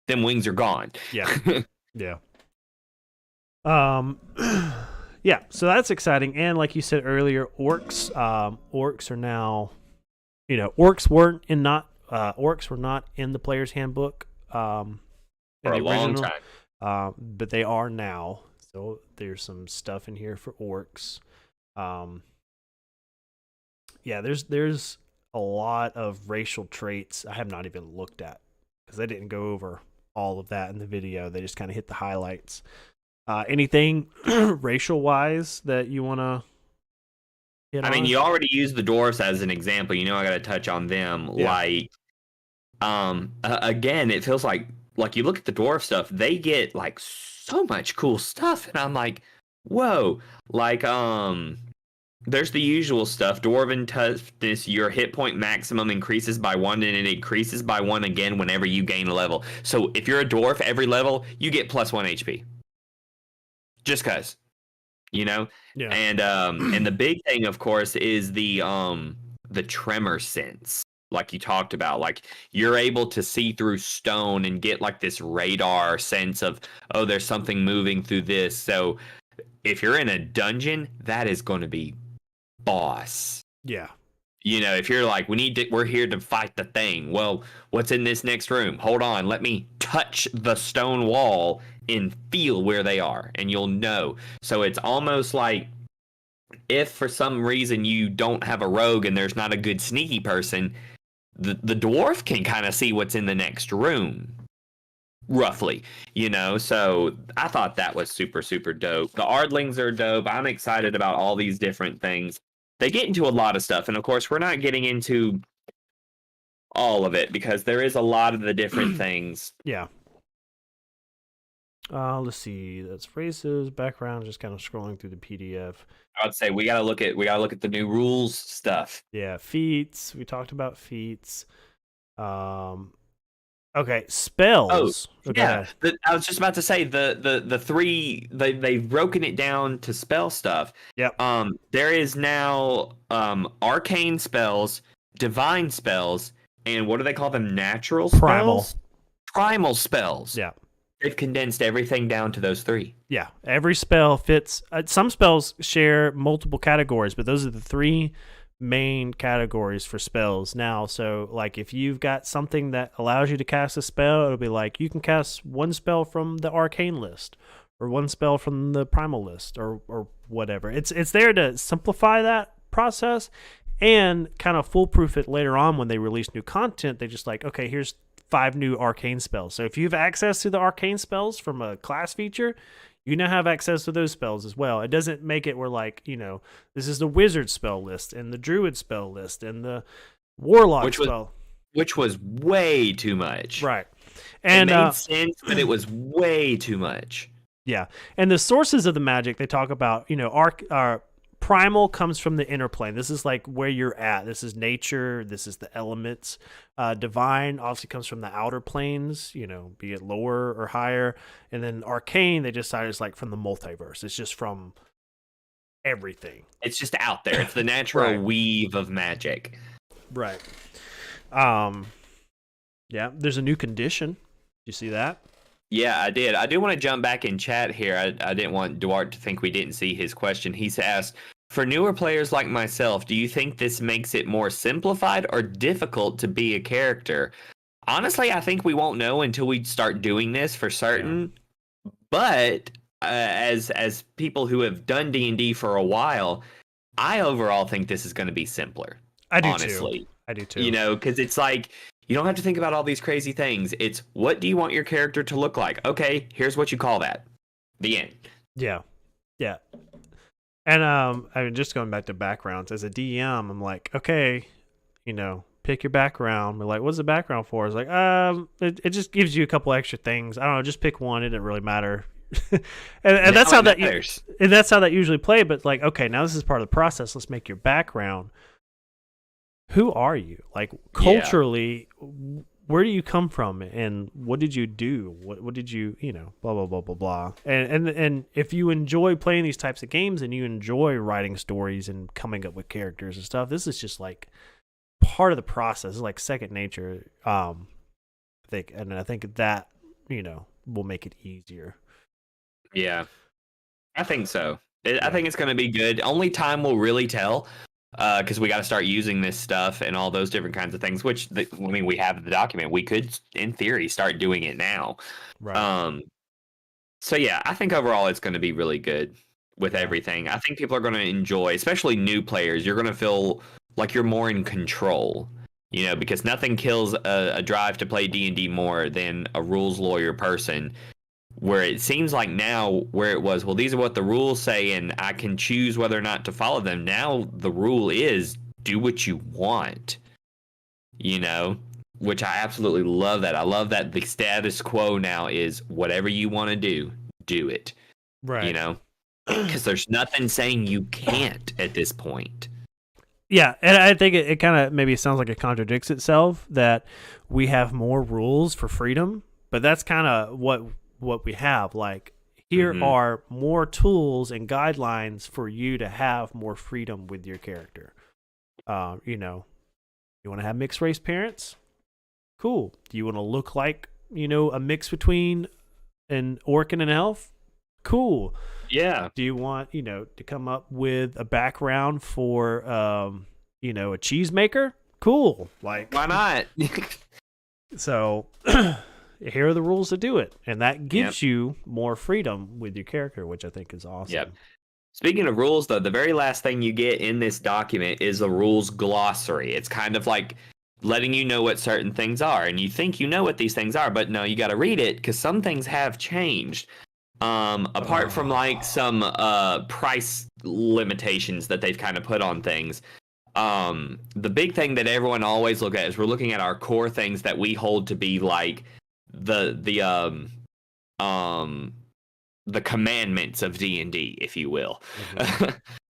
them wings are gone. Yeah. Yeah. Yeah, so that's exciting. And like you said earlier, orcs are now, orcs were not in the player's handbook For a long time. But they are now. So there's some stuff in here for orcs. Yeah, there's a lot of racial traits I have not even looked at because they didn't go over all of that in the video. They just kind of hit the highlights. Anything racial wise that you want to hit on? I mean, you already used the dwarfs as an example. I got to touch on them. Yeah. Like, again, it feels like you look at the dwarf stuff, they get like so much cool stuff, and I'm like, whoa. Like, there's the usual stuff. Dwarven toughness, your hit point maximum increases by 1, and it increases by 1 again whenever you gain a level. So if you're a dwarf, every level you get plus 1 HP. Just cause. Yeah. And the big thing, of course, is the tremor sense. Like you talked about, like you're able to see through stone and get like this radar sense of, oh, there's something moving through this. So if you're in a dungeon, that is going to be boss. Yeah. If you're like, we're here to fight the thing. Well, what's in this next room? Hold on, let me touch the stone wall and feel where they are, and you'll know. So it's almost like if for some reason you don't have a rogue and there's not a good sneaky person, the dwarf can kind of see what's in the next room, roughly, So I thought that was super, super dope. The Ardlings are dope. I'm excited about all these different things. They get into a lot of stuff, and of course, we're not getting into all of it because there is a lot of the different things. Yeah. Let's see. That's races, background. Just kind of scrolling through the PDF. I would say we gotta look at the new rules stuff. Yeah, feats. We talked about feats. Okay, spells. Oh, okay. Yeah. I was just about to say the three they've broken it down to spell stuff. Yep. There is now arcane spells, divine spells, and what do they call them? Natural spells? Primal spells. Yeah. They've condensed everything down to those 3. Yeah, every spell fits. Some spells share multiple categories, but those are the 3 main categories for spells now. So, like, if you've got something that allows you to cast a spell, it'll be like you can cast one spell from the arcane list, or one spell from the primal list, or whatever. It's there to simplify that process and kind of foolproof it later on when they release new content. They just like, okay, here's 5 new arcane spells. So if you have access to the arcane spells from a class feature, you now have access to those spells as well. It doesn't make it where like, this is the wizard spell list and the druid spell list and the warlock spell. Which was way too much. Right. It And made sense, but it was way too much. yeah, and the sources of the magic they talk about, our primal comes from the inner plane. This is like where you're at. This is nature. This is the elements. Divine obviously comes from the outer planes, be it lower or higher. And then arcane, they decided is like from the multiverse. It's just from everything. It's just out there. It's the natural Right. weave of magic. Right. Yeah, there's a new condition. You see that? Yeah, I did. I do want to jump back in chat here. I didn't want Duarte to think we didn't see his question. He's asked, for newer players like myself, do you think this makes it more simplified or difficult to be a character? Honestly, I think we won't know until we start doing this for certain. Yeah. But as people who have done D&D for a while, I overall think this is going to be simpler. I do honestly. too. I do too. Because it's like, you don't have to think about all these crazy things. It's, what do you want your character to look like? Okay, here's what you call that. The end. Yeah. Yeah. And I mean, just going back to backgrounds, as a DM, I'm like, okay, pick your background. We're like, what's the background for? It's like, it just gives you a couple extra things. I don't know, just pick one. It didn't really matter. and that's how that's how that usually play. But like, okay, now this is part of the process. Let's make your background. Who are you? Like culturally, where do you come from, and what did you do? What did you, blah blah blah blah blah. And if you enjoy playing these types of games and you enjoy writing stories and coming up with characters and stuff, this is just like part of the process. It's like second nature. I think that will make it easier. Yeah, I think so. I think it's going to be good. Only time will really tell. Because we got to start using this stuff and all those different kinds of things, which, we have the document. We could, in theory, start doing it now. Right. So, yeah, I think overall it's going to be really good with everything. I think people are going to enjoy, especially new players. You're going to feel like you're more in control, because nothing kills a drive to play D&D more than a rules lawyer person. Where it seems like now, where it was, well, these are what the rules say, and I can choose whether or not to follow them. Now the rule is do what you want, which I absolutely love that. I love that the status quo now is whatever you want to do it. Right. Because there's nothing saying you can't at this point. Yeah, and I think it kind of maybe sounds like it contradicts itself that we have more rules for freedom, but that's kind of what we have. Like, here are more tools and guidelines for you to have more freedom with your character. You want to have mixed race parents? Cool. Do you want to look like, a mix between an orc and an elf? Cool. Yeah. Do you want, to come up with a background for, a cheesemaker? Cool. Like, why not? So here are the rules to do it, and that gives you more freedom with your character, which I think is awesome. Yep. Speaking of rules, though, the very last thing you get in this document is a rules glossary. It's kind of like letting you know what certain things are, and you think you know what these things are, but no, you got to read it because some things have changed. Apart from like some price limitations that they've kind of put on things. The big thing that everyone always look at is we're looking at our core things that we hold to be like the commandments of D&D, if you will.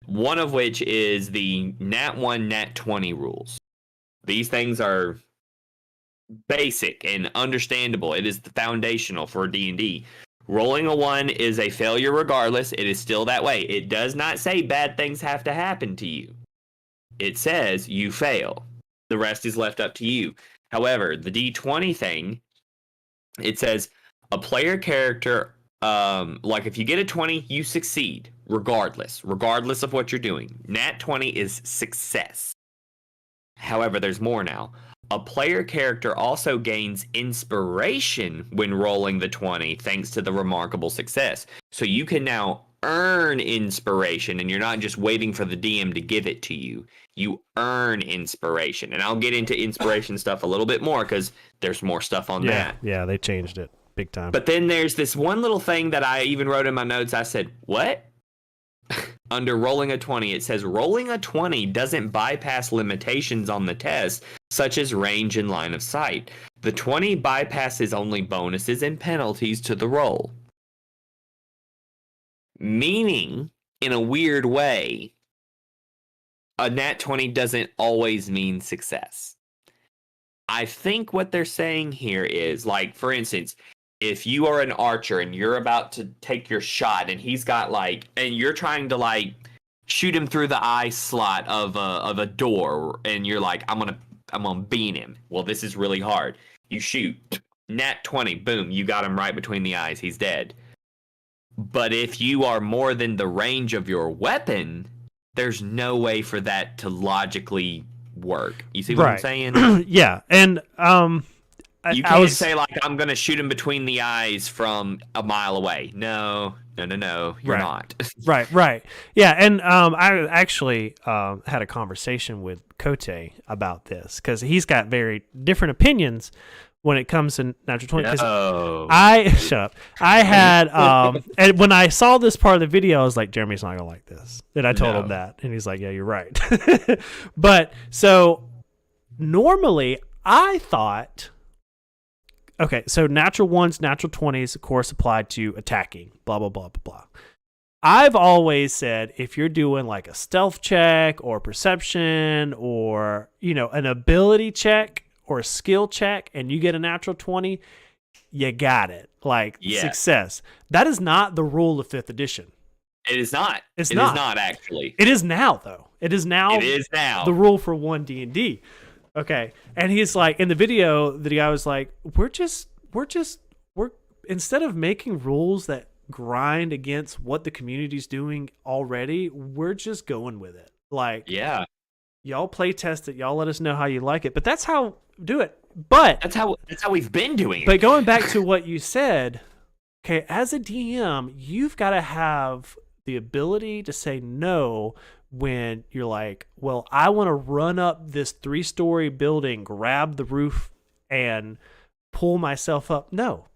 One of which is the Nat 1, Nat 20 rules. These things are basic and understandable. It is the foundational for D&D. Rolling a 1 is a failure regardless. It is still that way. It does not say bad things have to happen to you. It says you fail. The rest is left up to you. However, the D20 thing, it says a player character, like if you get a 20, you succeed regardless of what you're doing. Nat 20 is success. However, there's more now. A player character also gains inspiration when rolling the 20 thanks to the remarkable success. So you can now earn inspiration, and you're not just waiting for the DM to give it to you. You earn inspiration. And I'll get into inspiration stuff a little bit more because there's more stuff on that. Yeah, they changed it big time. But then there's this one little thing that I even wrote in my notes. I said, what? Under rolling a 20, it says rolling a 20 doesn't bypass limitations on the test, such as range and line of sight. The 20 bypasses only bonuses and penalties to the roll. Meaning, in a weird way, a nat 20 doesn't always mean success. I think what they're saying here is, like, for instance, if you are an archer and you're about to take your shot and he's got and you're trying to shoot him through the eye slot of a door, and you're like, I'm gonna bean him. Well, this is really hard. You shoot, nat 20, boom, you got him right between the eyes. He's dead. But if you are more than the range of your weapon, there's no way for that to logically work. You see what I'm saying? Yeah, and you can't say I'm gonna shoot him between the eyes from a mile away. No, you're not. Right. Yeah, and I actually had a conversation with Kote about this because he's got very different opinions when it comes to natural 20. Shut up. I had and when I saw this part of the video, I was like, Jeremy's not gonna like this. And I told him that, and he's like, yeah, you're right. But so normally I thought, okay, so natural 1s, natural 20s, of course, applied to attacking, blah, blah, blah, blah, blah. I've always said if you're doing like a stealth check or perception or, an ability check or a skill check and you get a natural 20, you got it. Success. That is not the rule of 5th edition. It is not. It is not, actually. It is now, though. It is now the rule for 1 D&D. Okay. And he's like, in the video, the guy was like, we're instead of making rules that grind against what the community's doing already, we're just going with it. Y'all play test it. Y'all let us know how you like it. But that's how do it. But that's how we've been doing it. But going back to what you said, okay, as a DM, you've got to have the ability to say no when you're like, well, I want to run up this 3-story building, grab the roof, and pull myself up. No,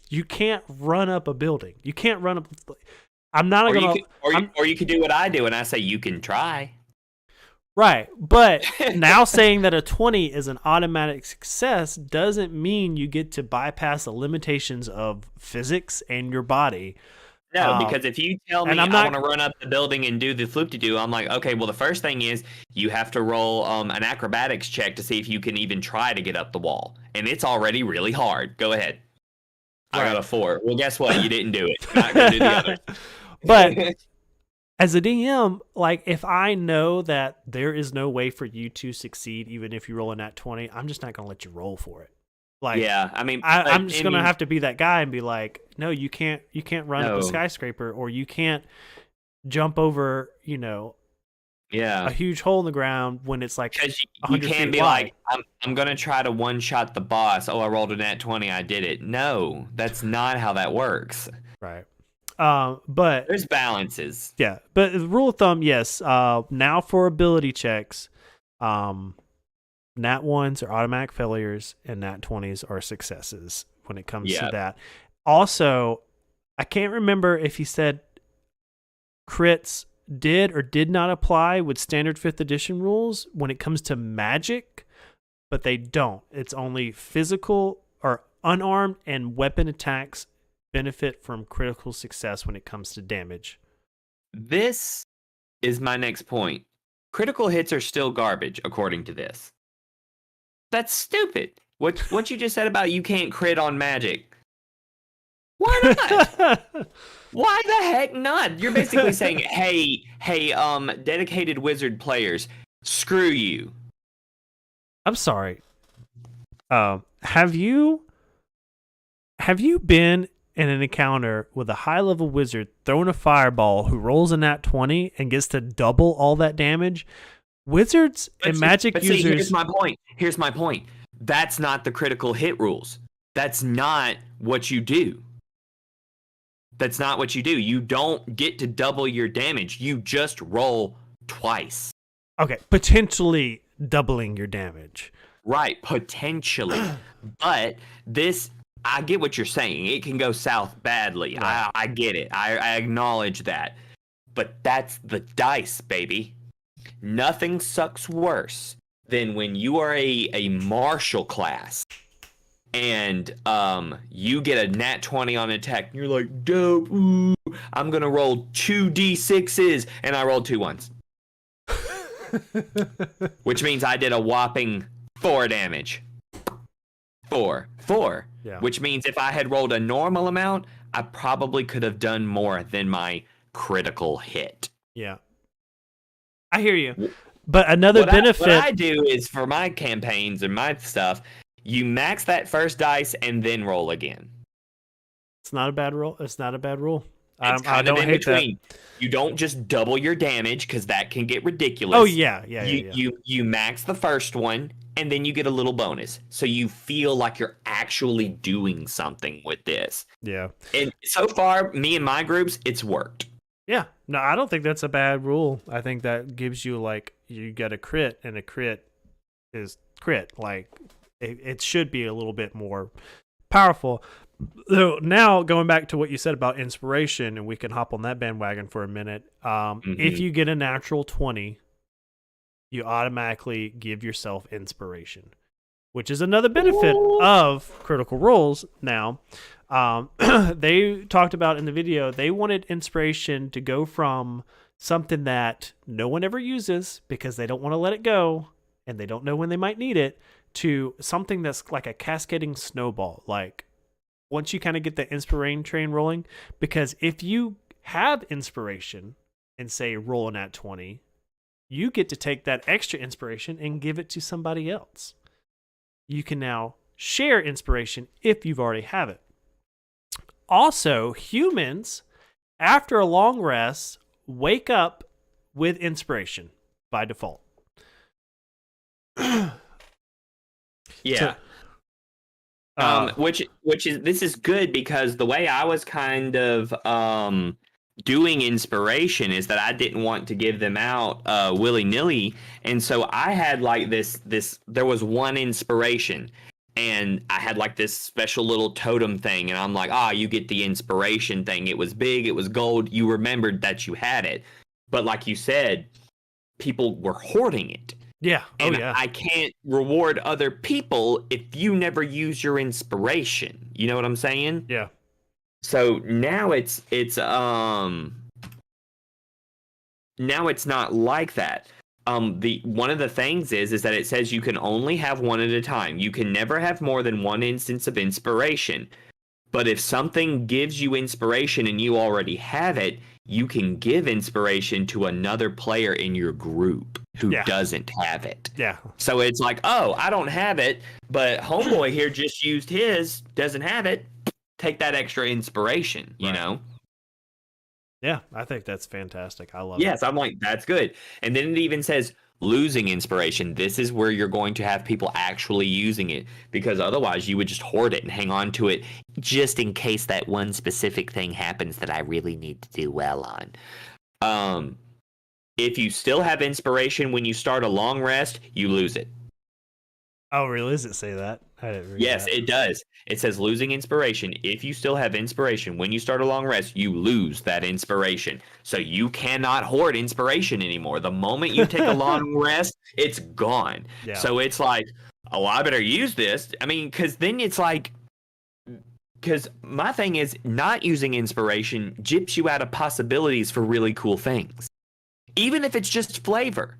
you can't run up a building. You can't run up. I'm not going to. Or you could do what I do, and I say you can try. Right, but now saying that a 20 is an automatic success doesn't mean you get to bypass the limitations of physics and your body. No, because if you tell me I want to run up the building and do the floop-de-doo, I'm like, okay, well, the first thing is you have to roll an acrobatics check to see if you can even try to get up the wall. And it's already really hard. Go ahead. Right. I got a 4. Well, guess what? You didn't do it. Not going to do the others. But as a DM, if I know that there is no way for you to succeed, even if you roll a nat 20, I'm just not going to let you roll for it. Yeah, I mean, I'm just gonna have to be that guy and be like, no, you can't run up a skyscraper, or you can't jump over, a huge hole in the ground when it's like 100 you can't feet be wide. like, I'm gonna try to one-shot the boss. Oh, I rolled a nat 20, I did it. No, that's not how that works. Right. But there's balances. Yeah, but the rule of thumb, yes. Now for ability checks, nat 1s are automatic failures and nat 20s are successes when it comes to that. Also, I can't remember if he said crits did or did not apply with standard 5th edition rules when it comes to magic, but they don't. It's only physical or unarmed and weapon attacks benefit from critical success when it comes to damage. This is my next point. Critical hits are still garbage, according to this. That's stupid. What you just said about you can't crit on magic. Why not? Why the heck not? You're basically saying, hey, dedicated wizard players, screw you. I'm sorry. Have you been in an encounter with a high-level wizard throwing a fireball who rolls a nat 20 and gets to double all that damage? Wizards and magic users... Here's my point. That's not the critical hit rules. That's not what you do. You don't get to double your damage. You just roll twice. Okay, potentially doubling your damage. Right, potentially. But this... I get what you're saying. It can go south badly. Right. I get it. I acknowledge that. But that's the dice, baby. Nothing sucks worse than when you are a martial class and you get a nat 20 on attack, and you're like, dope, ooh, I'm gonna roll 2d6s, and I rolled 2 ones. Which means I did a whopping 4 damage. 4. Yeah. Which means if I had rolled a normal amount, I probably could have done more than my critical hit. Yeah. I hear you. But another benefit... what I do is, for my campaigns and my stuff, you max that first dice and then roll again. It's not a bad roll. It's not a bad rule. I don't hate between. That. You don't just double your damage, because that can get ridiculous. Oh, yeah. You max the first one, and then you get a little bonus. So you feel like you're actually doing something with this. Yeah. And so far, me and my groups, it's worked. Yeah. No, I don't think that's a bad rule. I think that gives you, like, you get a crit, and a crit is crit. Like, it should be a little bit more powerful. So now, going back to what you said about inspiration, and we can hop on that bandwagon for a minute. If you get a natural 20, you automatically give yourself inspiration, which is another benefit of critical roles. Now, they talked about in the video, they wanted inspiration to go from something that no one ever uses because they don't want to let it go and they don't know when they might need it, to something that's like a cascading snowball. Like, once you kind of get the inspiration train rolling, because if you have inspiration and say roll an at 20, you get to take that extra inspiration and give it to somebody else. You can now share inspiration if you've already have it. Also, humans, after a long rest, wake up with inspiration by default. Yeah. Which is, this is good, because the way I was kind of doing inspiration is that I didn't want to give them out willy-nilly, and so I had like this there was one inspiration, and I had like this special little totem thing, and I'm like, you get the inspiration thing. It was big, it was gold, you remembered that you had it. But like you said, people were hoarding it. Yeah. And I can't reward other people if you never use your inspiration. You know what I'm saying? Yeah. So now it's not like that. The one of the things is that it says you can only have one at a time. You can never have more than one instance of inspiration. But if something gives you inspiration and you already have it, you can give inspiration to another player in your group who doesn't have it. Yeah. So it's like, I don't have it, but homeboy here just used his, doesn't have it. Take that extra inspiration, you know? Yeah, I think that's fantastic. I love it. Yes, I'm like, that's good. And then it even says losing inspiration. This is where you're going to have people actually using it, because otherwise you would just hoard it and hang on to it just in case that one specific thing happens that I really need to do well on. If you still have inspiration when you start a long rest, you lose it. Oh, really? Does it say that? I didn't read Yes, that. it does. It says losing inspiration. If you still have inspiration when you start a long rest, you lose that inspiration. So you cannot hoard inspiration anymore. The moment you take a long rest, it's gone. Yeah. So it's like, I better use this. I mean, because then it's like, because my thing is, not using inspiration gyps you out of possibilities for really cool things. Even if it's just flavor.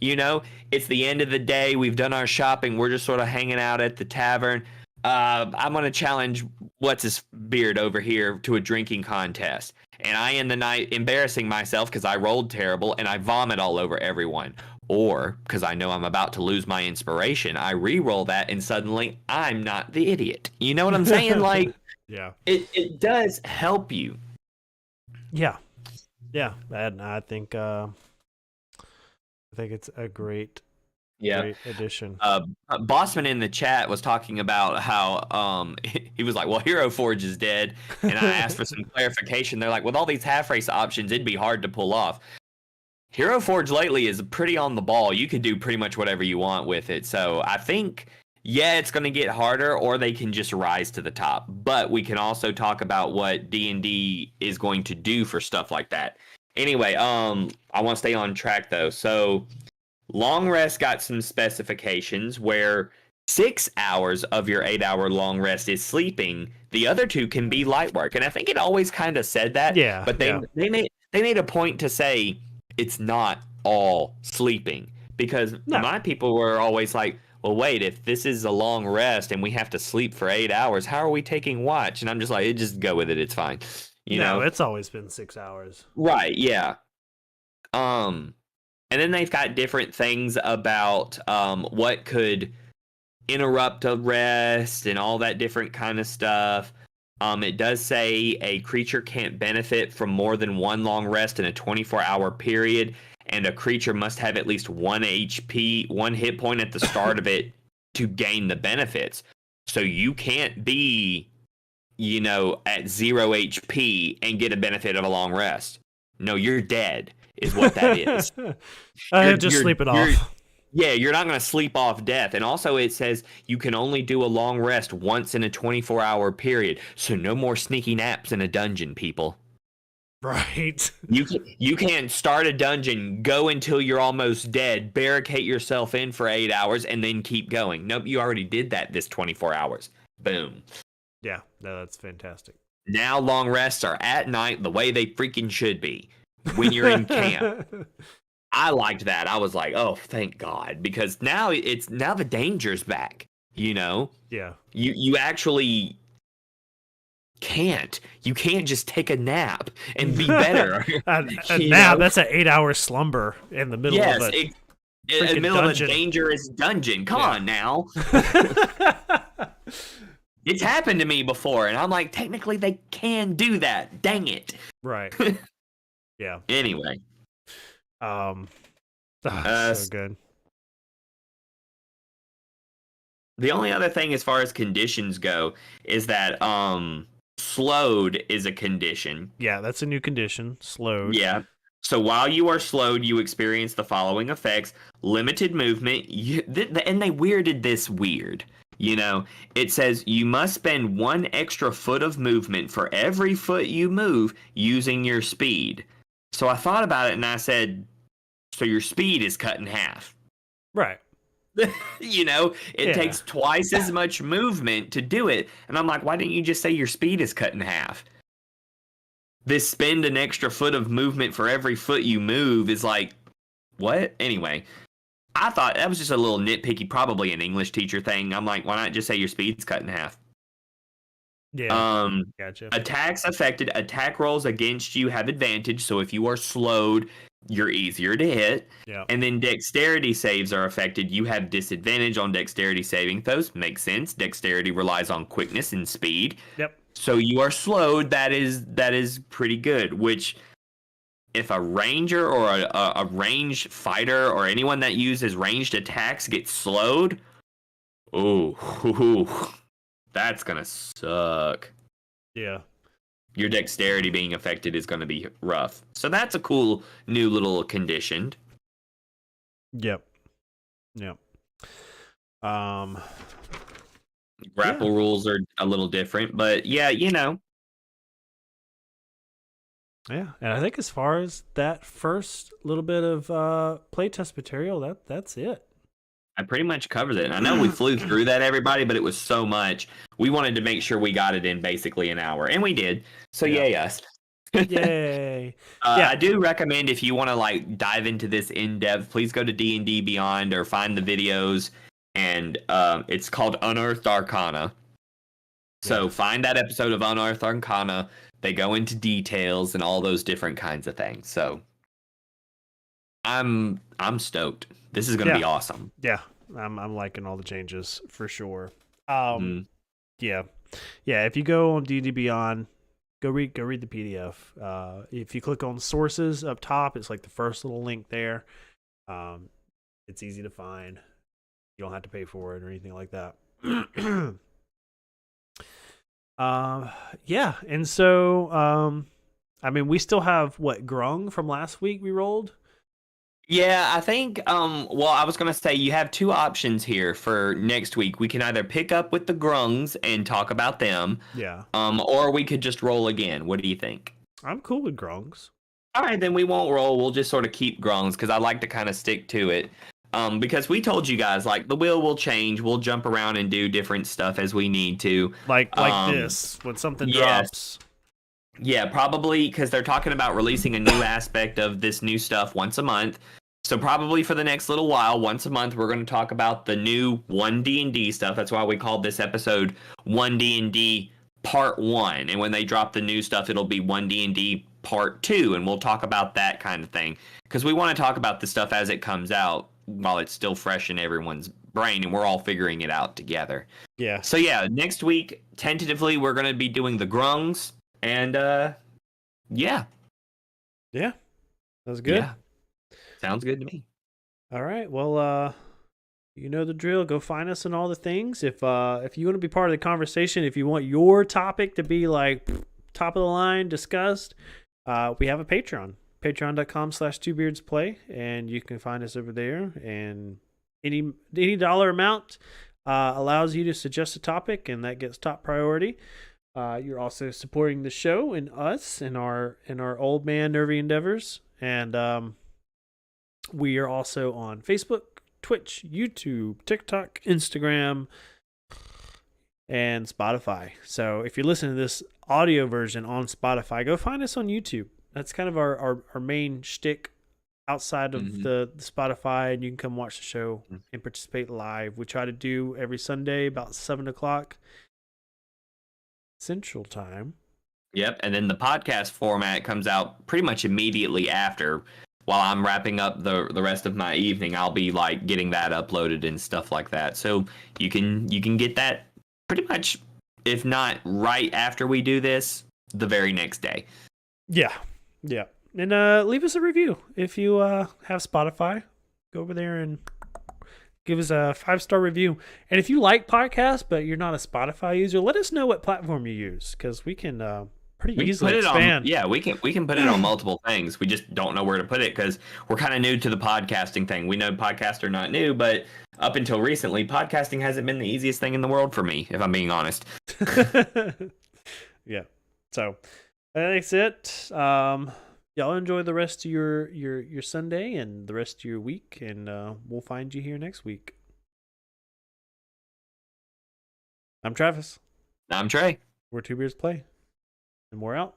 You know, it's the end of the day. We've done our shopping. We're just sort of hanging out at the tavern. I'm going to challenge what's his beard over here to a drinking contest. And I end the night embarrassing myself because I rolled terrible and I vomit all over everyone. Or because I know I'm about to lose my inspiration, I re-roll that and suddenly I'm not the idiot. You know what I'm saying? Like, yeah, it does help you. Yeah. Yeah. And I think it's a great addition. Bossman in the chat was talking about how he was like, well, Hero Forge is dead. And I asked for some clarification. They're like, with all these half race options, it'd be hard to pull off. Hero Forge lately is pretty on the ball. You can do pretty much whatever you want with it. So I think, it's going to get harder, or they can just rise to the top. But we can also talk about what D&D is going to do for stuff like that. Anyway, I want to stay on track though. So Long Rest got some specifications where 6 hours of your 8 hour long rest is sleeping. The other 2 can be light work. And I think it always kind of said that. Yeah, But they made a point to say it's not all sleeping, because No. my people were always like, well, wait, if this is a long rest and we have to sleep for 8 hours, how are we taking watch? And I'm just like, just go with it. It's fine. You know, it's always been 6 hours. right? Yeah. And then they've got different things about what could interrupt a rest and all that different kind of stuff. It does say a creature can't benefit from more than one long rest in a 24-hour period, and a creature must have at least 1 HP, 1 hit point at the start of it to gain the benefits. So you can't be, at 0 HP and get a benefit of a long rest. No, you're dead, is what that is. Just sleep it off. Yeah, you're not going to sleep off death. And also it says you can only do a long rest once in a 24-hour period. So no more sneaky naps in a dungeon, people. Right. You can't start a dungeon, go until you're almost dead, barricade yourself in for 8 hours, and then keep going. Nope, you already did that this 24 hours. Boom. Yeah, no, that's fantastic. Now long rests are at night the way they freaking should be when you're in camp. I liked that. I was like, oh, thank God, because now the danger's back. Yeah. You actually can't. You can't just take a nap and be better. a nap. That's an 8-hour slumber in the middle of a in the middle dungeon. of a dangerous dungeon. Come on now. It's happened to me before, and I'm like, technically they can do that. Dang it. Right. Yeah. Anyway. So good. The only other thing as far as conditions go is that slowed is a condition. Yeah, that's a new condition. Slowed. Yeah. So while you are slowed, you experience the following effects: limited movement. And they weirded this weird. It says you must spend 1 extra foot of movement for every foot you move using your speed. So I thought about it and I said, so your speed is cut in half. Right. It takes twice as much movement to do it. And I'm like, why didn't you just say your speed is cut in half? This spend an extra foot of movement for every foot you move is like, what? Anyway, I thought that was just a little nitpicky, probably an English teacher thing. I'm like, why not just say your speed's cut in half? Yeah. Gotcha. Attacks affected. Attack rolls against you have advantage. So if you are slowed, you're easier to hit. Yeah. And then dexterity saves are affected. You have disadvantage on dexterity saving throws. Makes sense. Dexterity relies on quickness and speed. Yep. So you are slowed. That is pretty good. Which, if a ranger or a ranged fighter or anyone that uses ranged attacks gets slowed, that's gonna suck. Yeah. Your dexterity being affected is gonna be rough. So that's a cool new little condition. Yep. Grapple rules are a little different, but yeah, Yeah, and I think as far as that first little bit of playtest material, that's it. I pretty much covered it. And I know we flew through that, everybody, but it was so much. We wanted to make sure we got it in basically an hour, and we did. So yay us. Yay. I do recommend, if you want to dive into this in depth, please go to D&D Beyond or find the videos, and it's called Unearthed Arcana. So find that episode of Unearthed Arcana. They go into details and all those different kinds of things. So I'm stoked. This is going to be awesome. Yeah, I'm liking all the changes for sure. Yeah. If you go on D&D Beyond, go read the PDF. If you click on sources up top, it's like the first little link there. It's easy to find. You don't have to pay for it or anything like that. Yeah, and so we still have Grung from last week we rolled. Yeah, I think, I was going to say, you have 2 options here for next week. We can either pick up with the Grungs and talk about them. Yeah. Or we could just roll again. What do you think? I'm cool with Grungs. All right, then we won't roll. We'll just sort of keep Grungs because I like to kind of stick to it. Because we told you guys like the wheel will change. We'll jump around and do different stuff as we need to. Like this when something Yes. drops. Yeah, probably because they're talking about releasing a new aspect of this new stuff once a month. So probably for the next little while, once a month, we're going to talk about the new 1D&D stuff. That's why we called this episode 1D&D Part 1. And when they drop the new stuff, it'll be 1D&D Part 2. And we'll talk about that kind of thing. Because we want to talk about the stuff as it comes out while it's still fresh in everyone's brain and we're all figuring it out together. Yeah. So yeah, next week, tentatively, we're going to be doing the Grungs. And yeah. Yeah. That was good. Yeah. Sounds good to me. All right. Well, you know the drill. Go find us on all the things. If you want to be part of the conversation, if you want your topic to be like top of the line discussed, we have a Patreon. Patreon.com/twobeardsplay, and you can find us over there. And any dollar amount allows you to suggest a topic, and that gets top priority. You're also supporting the show and us in our old man nervy endeavors, and we are also on Facebook, Twitch, YouTube, TikTok, Instagram, and Spotify. So if you're listening to this audio version on Spotify, go find us on YouTube. That's kind of our main shtick outside of the Spotify, and you can come watch the show and participate live. We try to do every Sunday about 7 o'clock Central Time. Yep, and then the podcast format comes out pretty much immediately after. While I'm wrapping up the rest of my evening, I'll be like getting that uploaded and stuff like that. So you can get that pretty much, if not right after we do this, the very next day. Yeah. And leave us a review if you have Spotify. Go over there and give us a 5-star review. And if you like podcasts but you're not a Spotify user, let us know what platform you use, because we can pretty easily expand. We can put it on multiple things. We just don't know where to put it because we're kind of new to the podcasting thing. We know podcasts are not new, but up until recently, podcasting hasn't been the easiest thing in the world for me, if I'm being honest. Yeah. So that's it. Y'all enjoy the rest of your Sunday and the rest of your week, and we'll find you here next week. I'm Travis. I'm Trey. We're Two Beers Play, and we're out.